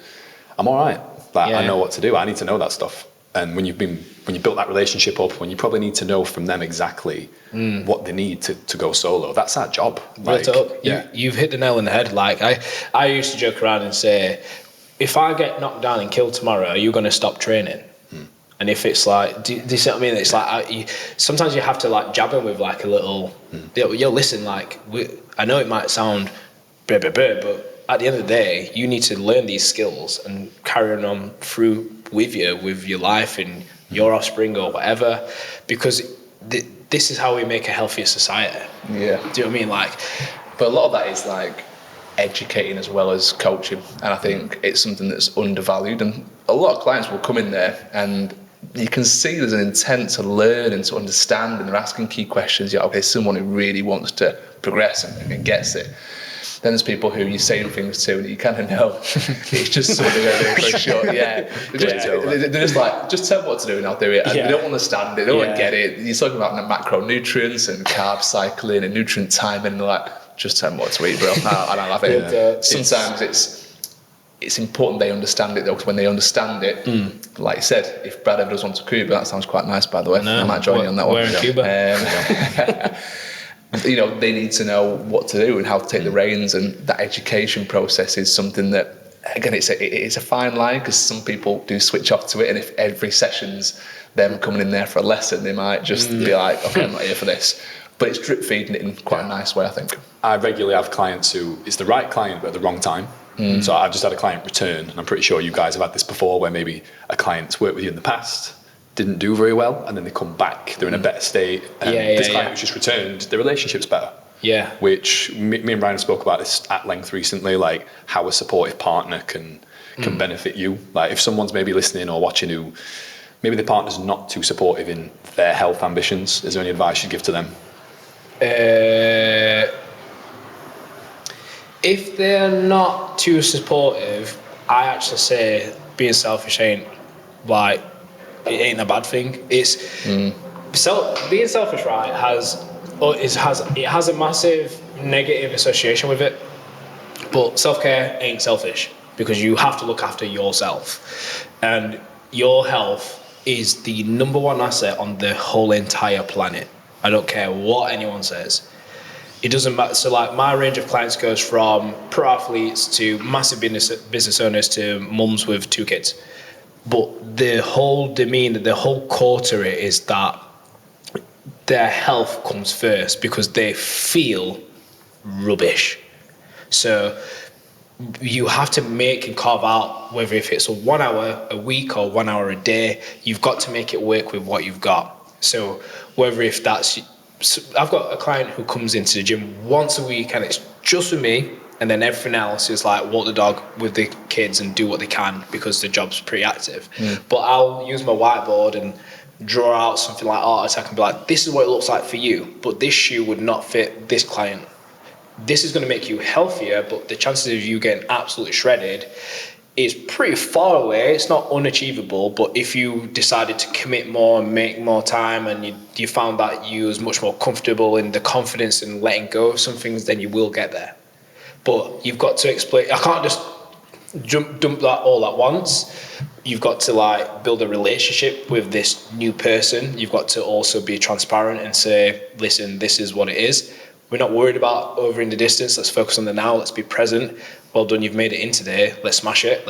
I'm all right. Like, I know what to do. I need to know that stuff. And when you built that relationship up, when you probably need to know from them exactly what they need to go solo, that's our job. Like, You've hit the nail on the head. Like I used to joke around and say, if I get knocked down and killed tomorrow, are you going to stop training? And if it's like, do you see what I mean? It's like, sometimes you have to like jab them with like a little, yo, listen, like, I know it might sound but at the end of the day, you need to learn these skills and carry on through with your life and your offspring or whatever, because this is how we make a healthier society. Yeah. Do you know what I mean? Like, but a lot of that is like educating as well as coaching, and I think it's something that's undervalued, and a lot of clients will come in there and you can see there's an intent to learn and to understand, and they're asking key questions. Yeah, okay, someone who really wants to progress and gets it. Then there's people who you're saying things to and you kind of know it's just something they're doing for sure. Yeah, they're just like, just tell me what to do and I'll do it. And they don't understand it, they don't get it. You're talking about macronutrients and carb cycling and nutrient timing, and they're like, just tell me what to eat, bro. I don't have it. Sometimes it's important they understand it though, because when they understand it, like you said, if Brad ever does want to Cuba, that sounds quite nice, by the way. I might join you on that one. Where in Cuba? You know, they need to know what to do and how to take the reins, and that education process is something that, again, it's a fine line, because some people do switch off to it, and if every session's them coming in there for a lesson, they might just be like, okay, I'm not here for this. But it's drip feeding it in quite a nice way, I think. I regularly have clients who it's the right client but at the wrong time. So I've just had a client return, and I'm pretty sure you guys have had this before, where maybe a client's worked with you in the past, didn't do very well, and then they come back, they're in a better state, and this client who's just returned, the relationship's better. Yeah. Which me and Ryan spoke about this at length recently, like how a supportive partner can benefit you. Like if someone's maybe listening or watching who maybe the partner's not too supportive in their health ambitions, is there any advice you'd give to them? If they're not too supportive, I actually say being selfish ain't a bad thing. It's being selfish, right? It has a massive negative association with it. But self-care ain't selfish, because you have to look after yourself, and your health is the number one asset on the whole entire planet. I don't care what anyone says. It doesn't matter. So like my range of clients goes from pro athletes to massive business owners to mums with 2 kids. But the whole demeanor, the whole core to it is that their health comes first, because they feel rubbish. So you have to make and carve out, whether if it's 1 hour a week or 1 hour a day, you've got to make it work with what you've got. So whether if that's, I've got a client who comes into the gym once a week and it's just with me, and then everything else is like walk the dog with the kids and do what they can, because the job's pretty active. But I'll use my whiteboard and draw out something like art attack and be like, this is what it looks like for you, but this shoe would not fit this client. This is going to make you healthier, but the chances of you getting absolutely shredded is pretty far away. It's not unachievable, but if you decided to commit more and make more time, and you found that you was much more comfortable in the confidence and letting go of some things, then you will get there. But you've got to explain. I can't just dump that all at once. You've got to like build a relationship with this new person. You've got to also be transparent and say, listen, this is what it is. We're not worried about over in the distance. Let's focus on the now. Let's be present. Well done, you've made it in today. Let's smash it.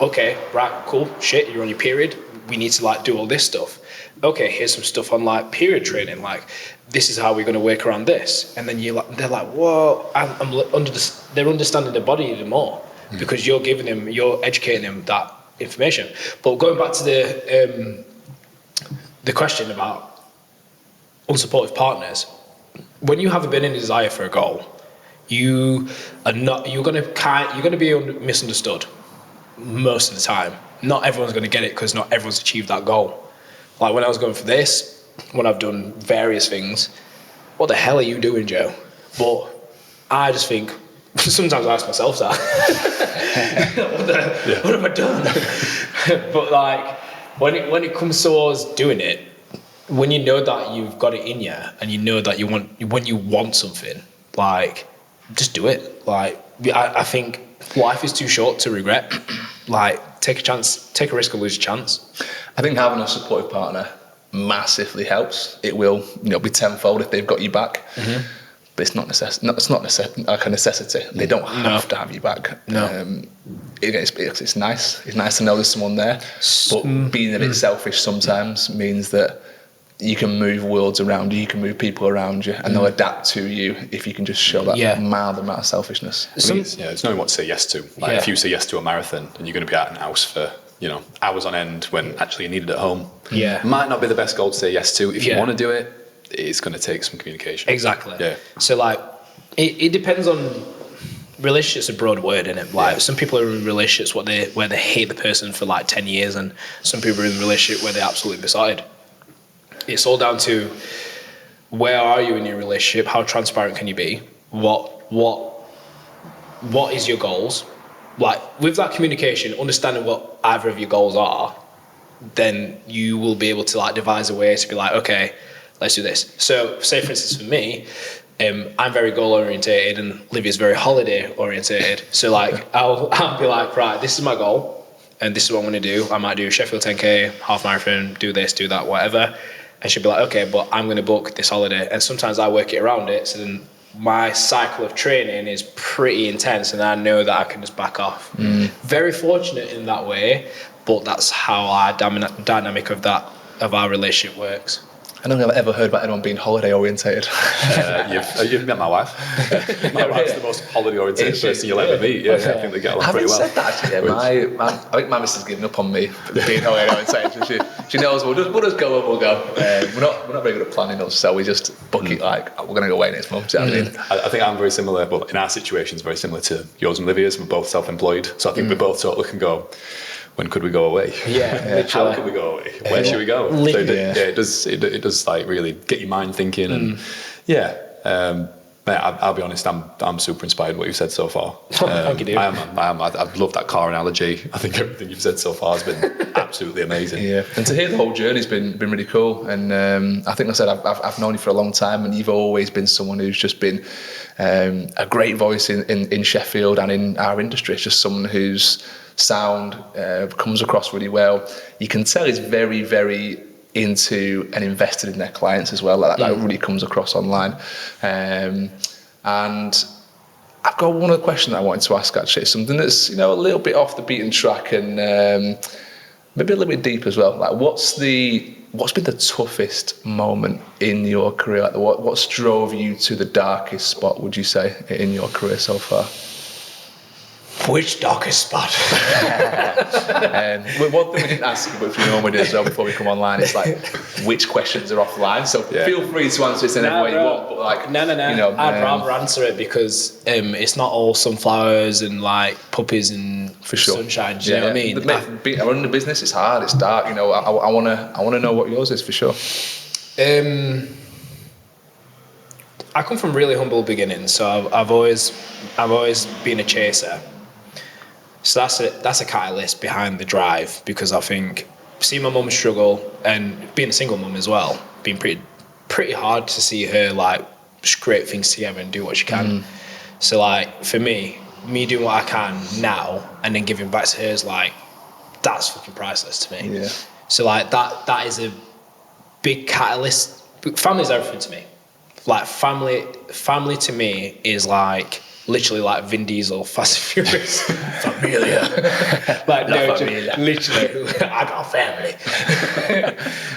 Okay, right, cool, shit, you're on your period. We need to like do all this stuff. Okay, here's some stuff on like period training. Like, this is how we're going to work around this. And then they're like, whoa, they're understanding the body even more, because you're educating them that information. But going back to the question about unsupportive partners, when you have a burning desire for a goal, you're going to be misunderstood most of the time. Not everyone's going to get it, because not everyone's achieved that goal. Like when I was going for this, when I've done various things, what the hell are you doing, Joe? But I just think, sometimes I ask myself that. What have I done? But like, when it comes towards doing it, when you know that you've got it in you and you know that when you want something, like, just do it. Like, I think life is too short to regret. Like, take a chance, take a risk and lose a chance. I think having a supportive partner massively helps. It will, be tenfold if they've got you back. Mm-hmm. But it's not like a necessity. They don't have to have you back. No. It's nice. It's nice to know there's someone there. But being a bit selfish sometimes means that you can move worlds around you, you can move people around you, and they'll adapt to you if you can just show that mild amount of selfishness. It's knowing what to say yes to. Like if you say yes to a marathon and you're going to be out in the house for hours on end when actually you need it at home, might not be the best goal to say yes to. If you want to do it, it's going to take some communication. Exactly. Yeah. So like, it depends on. Relationships a broad word, isn't it? Like some people are in relationships where they hate the person for like 10 years, and some people are in a relationship where they're absolutely beside. It's all down to where are you in your relationship? How transparent can you be? What is your goals? Like with that communication, understanding what either of your goals are, then you will be able to like devise a way to be like, okay, let's do this. So say for instance for me, I'm very goal orientated and Livia's very holiday orientated. So like I'll be like, right, this is my goal and this is what I'm going to do. I might do Sheffield 10K, half marathon, do this, do that, whatever. And she'll be like, okay, but I'm going to book this holiday. And sometimes I work it around it. So then my cycle of training is pretty intense and I know that I can just back off. Very fortunate in that way, but that's how our dynamic of our relationship works. I don't think I've ever heard about anyone being holiday orientated. You've met my wife. My wife's the most holiday orientated person you'll ever meet. Yeah, I think they get along pretty well. Having said that, actually, I think my missus has given up on me for being holiday orientated. She knows we'll just go and we'll go. We're not very good at planning us, so we just book it like we're going to go away next month. Do you know what I mean? I think I'm very similar. Well, in our situation, it's very similar to yours and Olivia's. We're both self-employed, so I think we both sort of look and go, when could we go away? How could we go away? Where should we go? So it does like really get your mind thinking and I'll be honest, I'm super inspired by what you've said so far. Thank you, dude. I am. I love that car analogy. I think everything you've said so far has been absolutely amazing. Yeah, and to hear the whole journey's been really cool. And I think I said I've known you for a long time, and you've always been someone who's just been a great voice in Sheffield and in our industry. It's just someone whose sound comes across really well. You can tell he's very, very into and invested in their clients as well. That really comes across online. And I've got one other question that I wanted to ask, actually, something that's a little bit off the beaten track and maybe a little bit deep as well. Like, what's been the toughest moment in your career? Like, what's drove you to the darkest spot, would you say, in your career so far? Which darkest spot? One thing we didn't ask you, but if you normally do as well before we come online, it's like which questions are offline. So feel free to answer this in any way you want. But like, no. I'd rather answer it because it's not all sunflowers and like puppies and for sure sunshine. Do you know what I mean? Running the business is hard. It's dark. I want to know what yours is for sure. I come from really humble beginnings, so I've always been a chaser. So that's a catalyst behind the drive, because I think seeing my mum struggle and being a single mum as well, being pretty hard to see her like scrape things together and do what she can. So like for me doing what I can now and then giving back to her is like, that's fucking priceless to me. Yeah. So like that is a big catalyst. Family is everything to me. Like family to me is like literally like Vin Diesel, Fast and Furious. Familia. Like no, familia. Literally, I got family.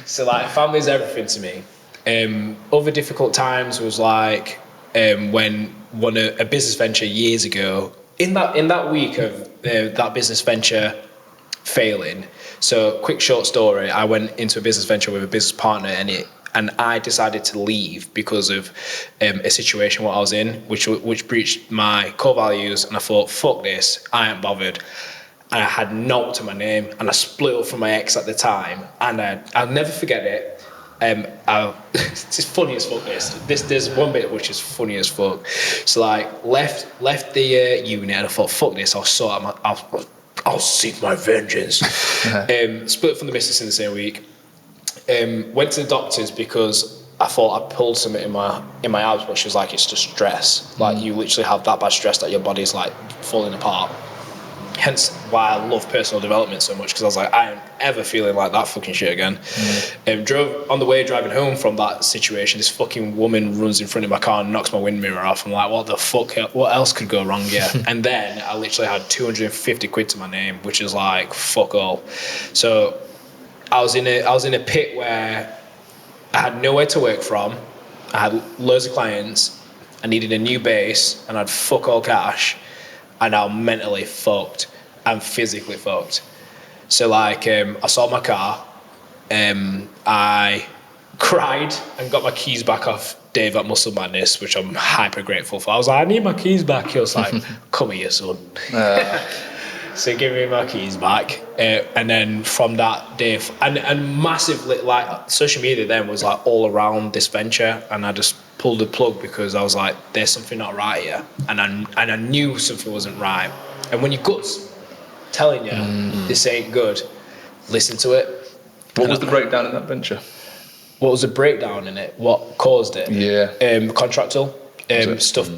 So like family is everything to me. Other difficult times was like when a business venture years ago. In that week of that business venture failing. So quick short story. I went into a business venture with a business partner, and I decided to leave because of a situation what I was in, which breached my core values. And I thought, fuck this, I ain't bothered. And I had no to my name, and I split up from my ex at the time. And I'll never forget it. it's funny as fuck. There's one bit which is funny as fuck. So like left the unit and I thought, fuck this, I'll seek my vengeance. Split from the missus in the same week. Went to the doctors because I thought I pulled something in my abs, but she was like, it's just stress. Like you literally have that bad stress that your body's like falling apart. Hence why I love personal development so much, because I was like, I am ever feeling like that fucking shit again. Driving home from that situation, this fucking woman runs in front of my car and knocks my wind mirror off. I'm like, what the fuck? What else could go wrong here? And then I literally had 250 quid to my name, which is like fuck all. So I was in a pit where I had nowhere to work from. I had loads of clients. I needed a new base and I had fuck all cash. And I'm mentally fucked and physically fucked. So like, I sold my car. I cried and got my keys back off Dave at Muscle Madness, which I'm hyper grateful for. I was like, I need my keys back. He was like, come here, son. So give me my keys back. And then from that day, and massively, like social media then was like all around this venture, and I just pulled the plug because I was like, there's something not right here. And I knew something wasn't right. And when your gut's telling you this ain't good, listen to it. What was the breakdown in that venture? What was the breakdown in it? What caused it? Yeah. Contractual stuff.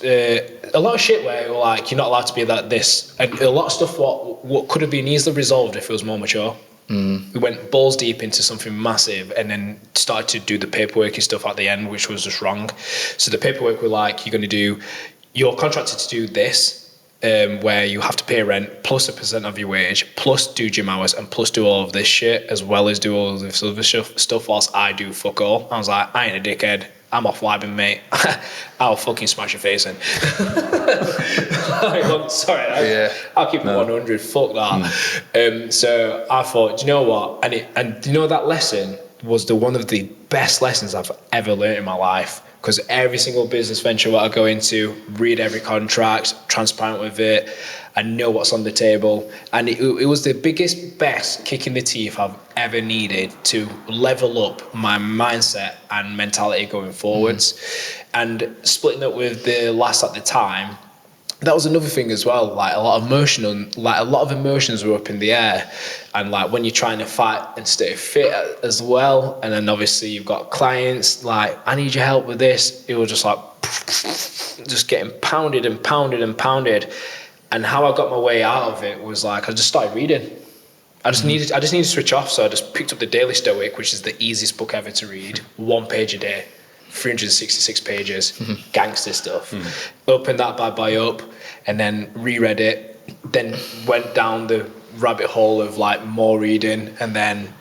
A lot of shit where you're like, you're not allowed to be like this, and a lot of stuff what could have been easily resolved if it was more mature. We went balls deep into something massive and then started to do the paperwork and stuff at the end, which was just wrong. So the paperwork were like, you're contracted to do this, where you have to pay rent plus 1% of your wage, plus do gym hours, and plus do all of this shit, as well as do all of this other stuff whilst I do fuck all. I was like, I ain't a dickhead. I'm off vibing, mate. I'll fucking smash your face in. I'm sorry. I'll keep it 100. Fuck that. So I thought, do you know what? And you know, that lesson was one of the best lessons I've ever learned in my life. Because every single business venture that I go into, read every contract, transparent with it, and know what's on the table. And it was the best kick in the teeth I've ever needed to level up my mindset and mentality going forwards. And splitting up with the lass at the time, that was another thing as well. Like a lot of emotions were up in the air, and like when you're trying to fight and stay fit as well, and then obviously you've got clients like, I need your help with this. It was just like just getting pounded and pounded and pounded. And how I got my way out of it was like I just started reading. I just needed to switch off, so I just picked up the Daily Stoic, which is the easiest book ever to read, 1 page a day. 366 pages, gangster stuff. Opened that bad boy up and then reread it, then went down the rabbit hole of like more reading, and then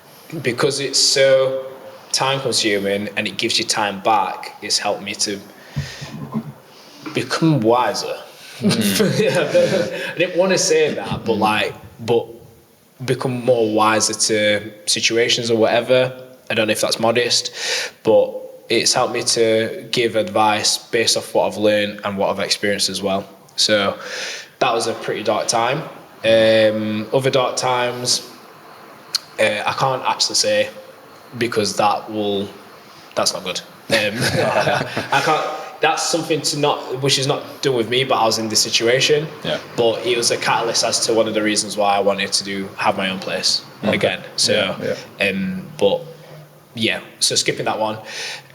because it's so time consuming and it gives you time back, it's helped me to become wiser. I didn't want to say that, but become more wiser to situations or whatever. I don't know if that's modest, but it's helped me to give advice based off what I've learned and what I've experienced as well. So that was a pretty dark time. Other dark times, I can't actually say because that's not good. I can't. That's something which is not done with me, but I was in this situation. Yeah. But it was a catalyst as to one of the reasons why I wanted to have my own place again. So, but. Yeah, so skipping that one.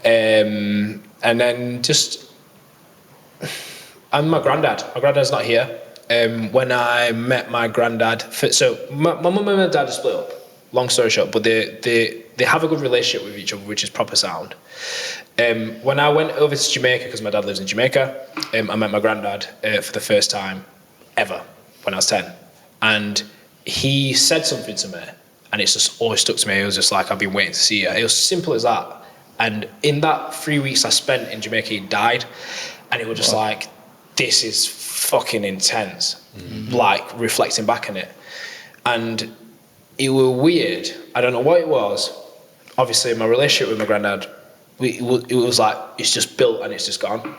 And then just, I'm my granddad. My granddad's not here. When I met my granddad, so my mum and my dad are split up, long story short, but they have a good relationship with each other, which is proper sound. When I went over to Jamaica, because my dad lives in Jamaica, I met my granddad for the first time ever when I was 10. And he said something to me. And it's just always stuck to me. It was just like, I've been waiting to see you. It was simple as that. And in that 3 weeks I spent in Jamaica, he died. And it was just like, this is fucking intense. Like, reflecting back on it. And it was weird. I don't know what it was. Obviously, my relationship with my granddad, it was like, it's just built and it's just gone.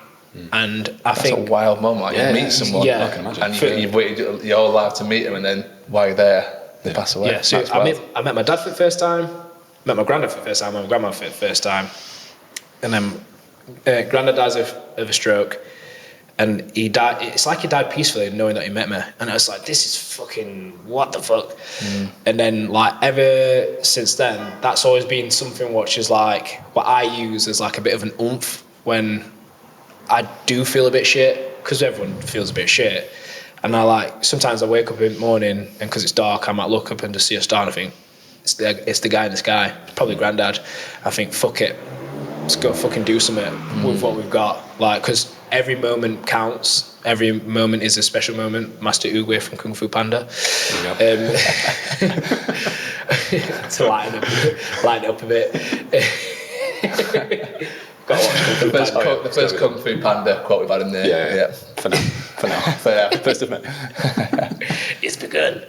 And I think... That's a wild moment. Like, you meet someone, I can imagine. And you've waited your whole life to meet him, and then while you're there, they pass away. Yeah, so I met my dad for the first time, met my granddad for the first time, met my grandma for the first time, and then granddad dies of a stroke, and he died. It's like he died peacefully, knowing that he met me, and I was like, this is fucking what the fuck. And then like ever since then, that's always been something which is like what I use as like a bit of an oomph when I do feel a bit shit, because everyone feels a bit shit. And I like, sometimes I wake up in the morning and because it's dark, I might look up and just see a star and I think, it's the guy in the sky, probably granddad. I think, fuck it, let's go fucking do something with what we've got. Like, because every moment counts. Every moment is a special moment. Master Oogway from Kung Fu Panda. To lighten up a bit. The first Kung Fu Panda quote we've had in there. Yeah. For now. First of it. It's begun.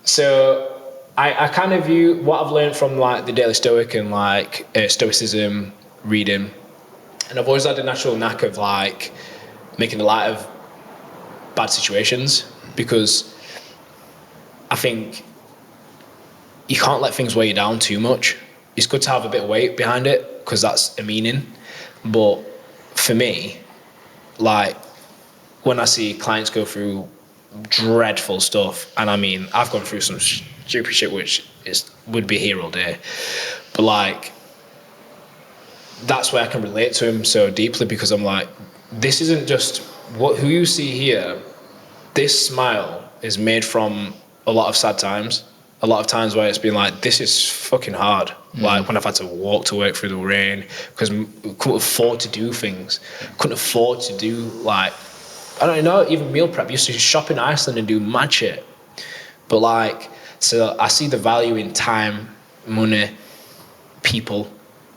So I kind of view what I've learned from like the Daily Stoic and like Stoicism reading, and I've always had a natural knack of like making a light of bad situations, because I think you can't let things weigh you down too much. It's good to have a bit of weight behind it because that's a meaning, but for me, like when I see clients go through dreadful stuff, and I mean I've gone through some stupid shit which would be here all day, but like that's where I can relate to him so deeply, because I'm like, this isn't just who you see here. This smile is made from a lot of sad times, a lot of times where it's been like, this is fucking hard. Like when I've had to walk to work through the rain because we couldn't afford to do things, couldn't afford to do like, I don't know, even meal prep. Used to shop in Iceland and do mad shit. But like, so I see the value in time, money, people,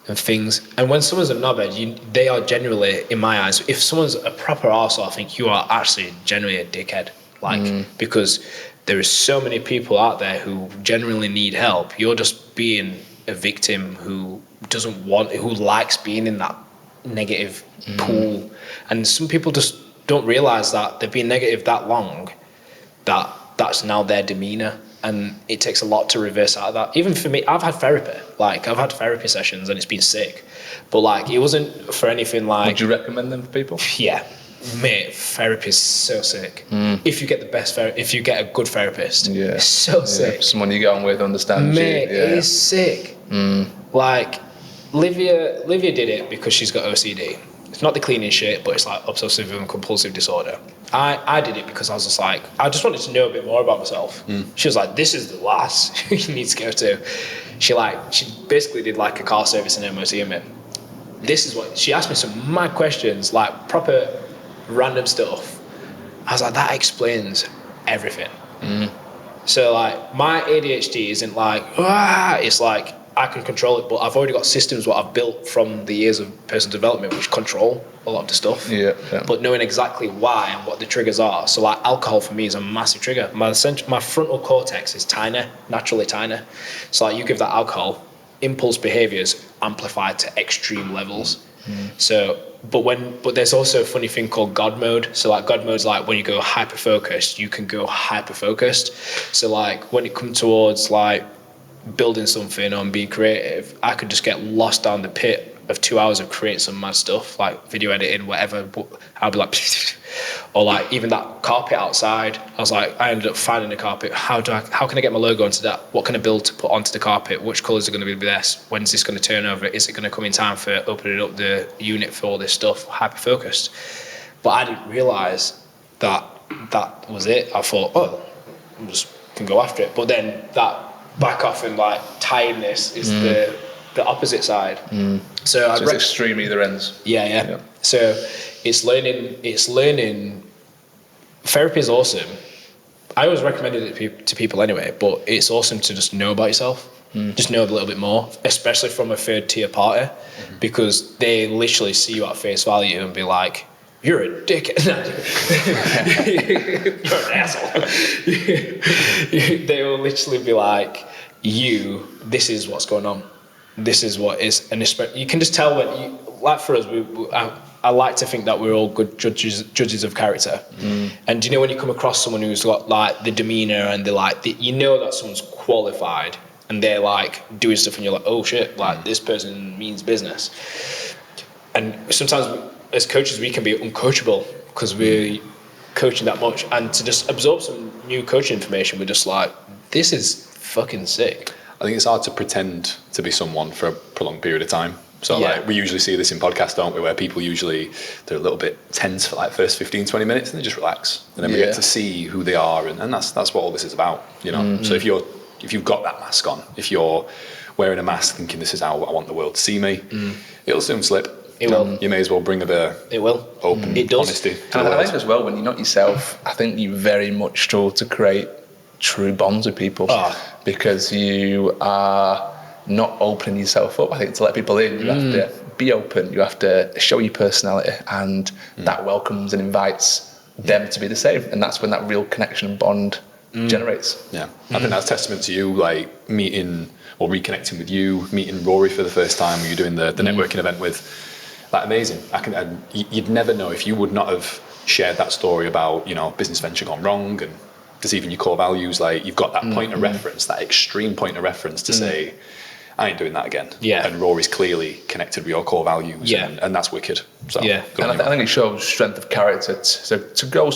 and things. And when someone's a knobhead, they are genuinely, in my eyes, if someone's a proper arsehole, I think you are actually genuinely a dickhead. Like, because there is so many people out there who genuinely need help. You're just being a victim who likes being in that negative pool. And some people just don't realize that they've been negative that long, that's now their demeanor, and it takes a lot to reverse out of that. Even for me, I've had therapy. Like, I've had therapy sessions and it's been sick, but like, it wasn't for anything like... Would you recommend them for people? Yeah, mate, therapy is so sick. If you get if you get a good therapist, it's so sick. Someone you get on with, understands you. Mate, it is sick. Like, Olivia did it because she's got OCD. It's not the cleaning shit, but it's like obsessive and compulsive disorder. I did it because I was just like, I just wanted to know a bit more about myself. She was like, this is the last you need to go to. She basically did like a car service and MOT in it. This is what, she asked me some mad questions, like proper random stuff. I was like, that explains everything. So like, my ADHD isn't like, it's like, I can control it, but I've already got systems what I've built from the years of personal development which control a lot of the stuff. But knowing exactly why and what the triggers are. So like, alcohol for me is a massive trigger. My frontal cortex is tiny, naturally tiny. So like, you give that alcohol, impulse behaviors amplified to extreme levels. So, but there's also a funny thing called God mode. So like, God mode's like when you go hyper focused, you can go hyper focused. So like, when it comes towards like building something or being creative, I could just get lost down the pit of 2 hours of creating some mad stuff, like video editing, whatever. But I'll be like, or like even that carpet outside. I was like, I ended up finding the carpet. How can I get my logo onto that? What can I build to put onto the carpet? Which colours are going to be the best? When's this going to turn over? Is it going to come in time for opening up the unit for all this stuff? Hyper focused. But I didn't realise that was it. I thought, I just can go after it. But then that back off and like tiredness is the opposite side. So it's extreme either ends. Yeah. So it's learning. Therapy is awesome. I always recommended it to people anyway, but it's awesome to just know about yourself. Just know a little bit more, especially from a third tier party, because they literally see you at face value and be like, you're a dickhead. You're an asshole. They will literally be like, this is what's going on. This is what is, and you can just tell when like for us, I like to think that we're all good judges of character. And you know, when you come across someone who's got like the demeanor and you know that someone's qualified and they're like doing stuff and you're like, oh shit, like this person means business. And sometimes as coaches we can be uncoachable because we're coaching that much, and to just absorb some new coaching information, we're just like, this is fucking sick. I think it's hard to pretend to be someone for a prolonged period of time. So like we usually see this in podcasts, don't we, where people usually, they're a little bit tense for like first 15, 20 minutes and they just relax. And then we get to see who they are, and that's what all this is about, you know. So if you've got that mask on, if you're wearing a mask thinking this is how I want the world to see me, it'll soon slip. It will. You may as well bring a bit of open honesty to And the world. I think as well, when you're not yourself, I think you very much struggle to create true bonds with people because you are not opening yourself up. I think to let people in, you have to be open, you have to show your personality, and that welcomes and invites them to be the same. And that's when that real connection and bond generates. Yeah, I think that's testament to you, like meeting or reconnecting with you, meeting Rory for the first time, you're doing the networking event with. Like amazing. You'd never know if you would not have shared that story about, you know, business venture gone wrong and deceiving your core values. Like you've got that point of reference, that extreme point of reference to say, I ain't doing that again. Yeah. And Rory's clearly connected with your core values. Yeah. And that's wicked. So yeah. And I think it shows strength of character to go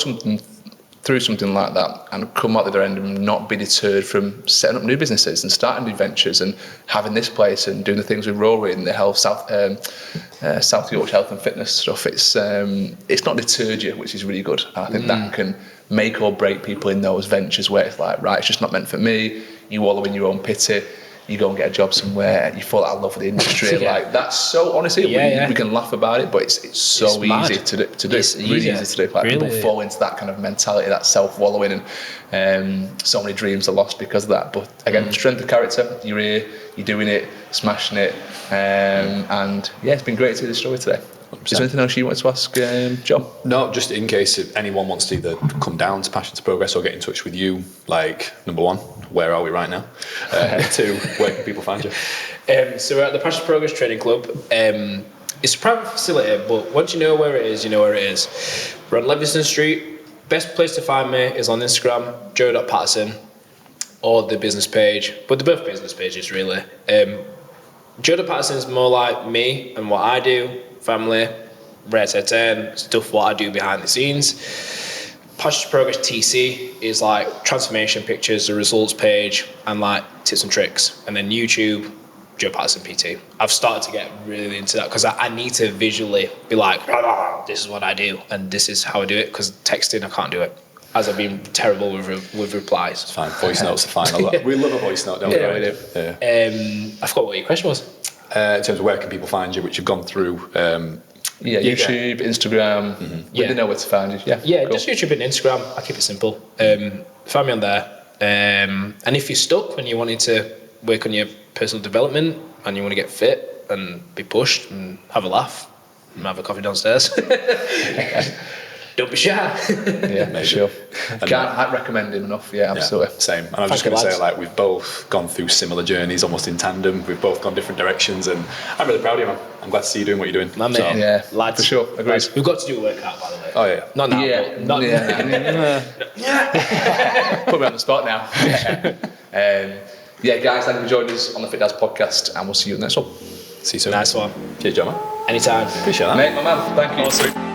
through something like that and come out the other end and not be deterred from setting up new businesses and starting new ventures and having this place and doing the things with Rory and the health South Yorkshire health and fitness stuff. It's not deterred you, which is really good. I think that can make or break people in those ventures where it's like, right, it's just not meant for me. You wallow in your own pity. You go and get a job somewhere, you fall out of love with the industry. Like that's so, honestly, we can laugh about it, but it's so easy to do. It's really easy to do. Like really? People fall into that kind of mentality, that self-wallowing, and so many dreams are lost because of that. But again, strength of character, you're here, you're doing it, smashing it, and yeah, it's been great to hear the story today. 100%. Is there anything else you wanted to ask John? No, just in case if anyone wants to either come down to Passion to Progress or get in touch with you, like, number one, where are we right now? Two, where can people find you? So we're at the Passion to Progress Training Club. It's a private facility, but once you know where it is, you know where it is. We're on Leviston Street. Best place to find me is on Instagram, joe.patterson, or the business page. But they're both business pages, really. Joe Patterson is more like me and what I do, family, rare to 10, stuff what I do behind the scenes. Passion to Progress TC is like transformation pictures, the results page, and like tips and tricks. And then YouTube, Joe Patterson PT. I've started to get really into that because I need to visually be like, this is what I do and this is how I do it, because texting, I can't do it. As I've been terrible with replies. It's fine. Voice notes are fine. We love a voice note, don't we? Yeah, we do. Yeah. I forgot what your question was. In terms of where can people find you, which you've gone through. YouTube, Instagram. They know where to find you. Cool. Just YouTube and Instagram. I keep it simple. Find me on there. And if you're stuck and you wanted to work on your personal development and you want to get fit and be pushed and have a laugh and have a coffee downstairs, don't be shy. Yeah, sure. Can't recommend him enough. Yeah, absolutely. Same. And I was just going to say, like, we've both gone through similar journeys, almost in tandem. We've both gone different directions, and I'm really proud of you, man. I'm gled to see you doing what you're doing. My man. Yeah, lads. For sure. Agreed. We've got to do a workout, by the way. Oh, yeah. Not now. Yeah. Not Put me on the spot now. Guys, thank you for joining us on the Fit Dads podcast, and we'll see you in the next one. See you soon. Nice one. Cheers, John, man. Anytime. Appreciate that. Mate, my man. Thank you. Awesome.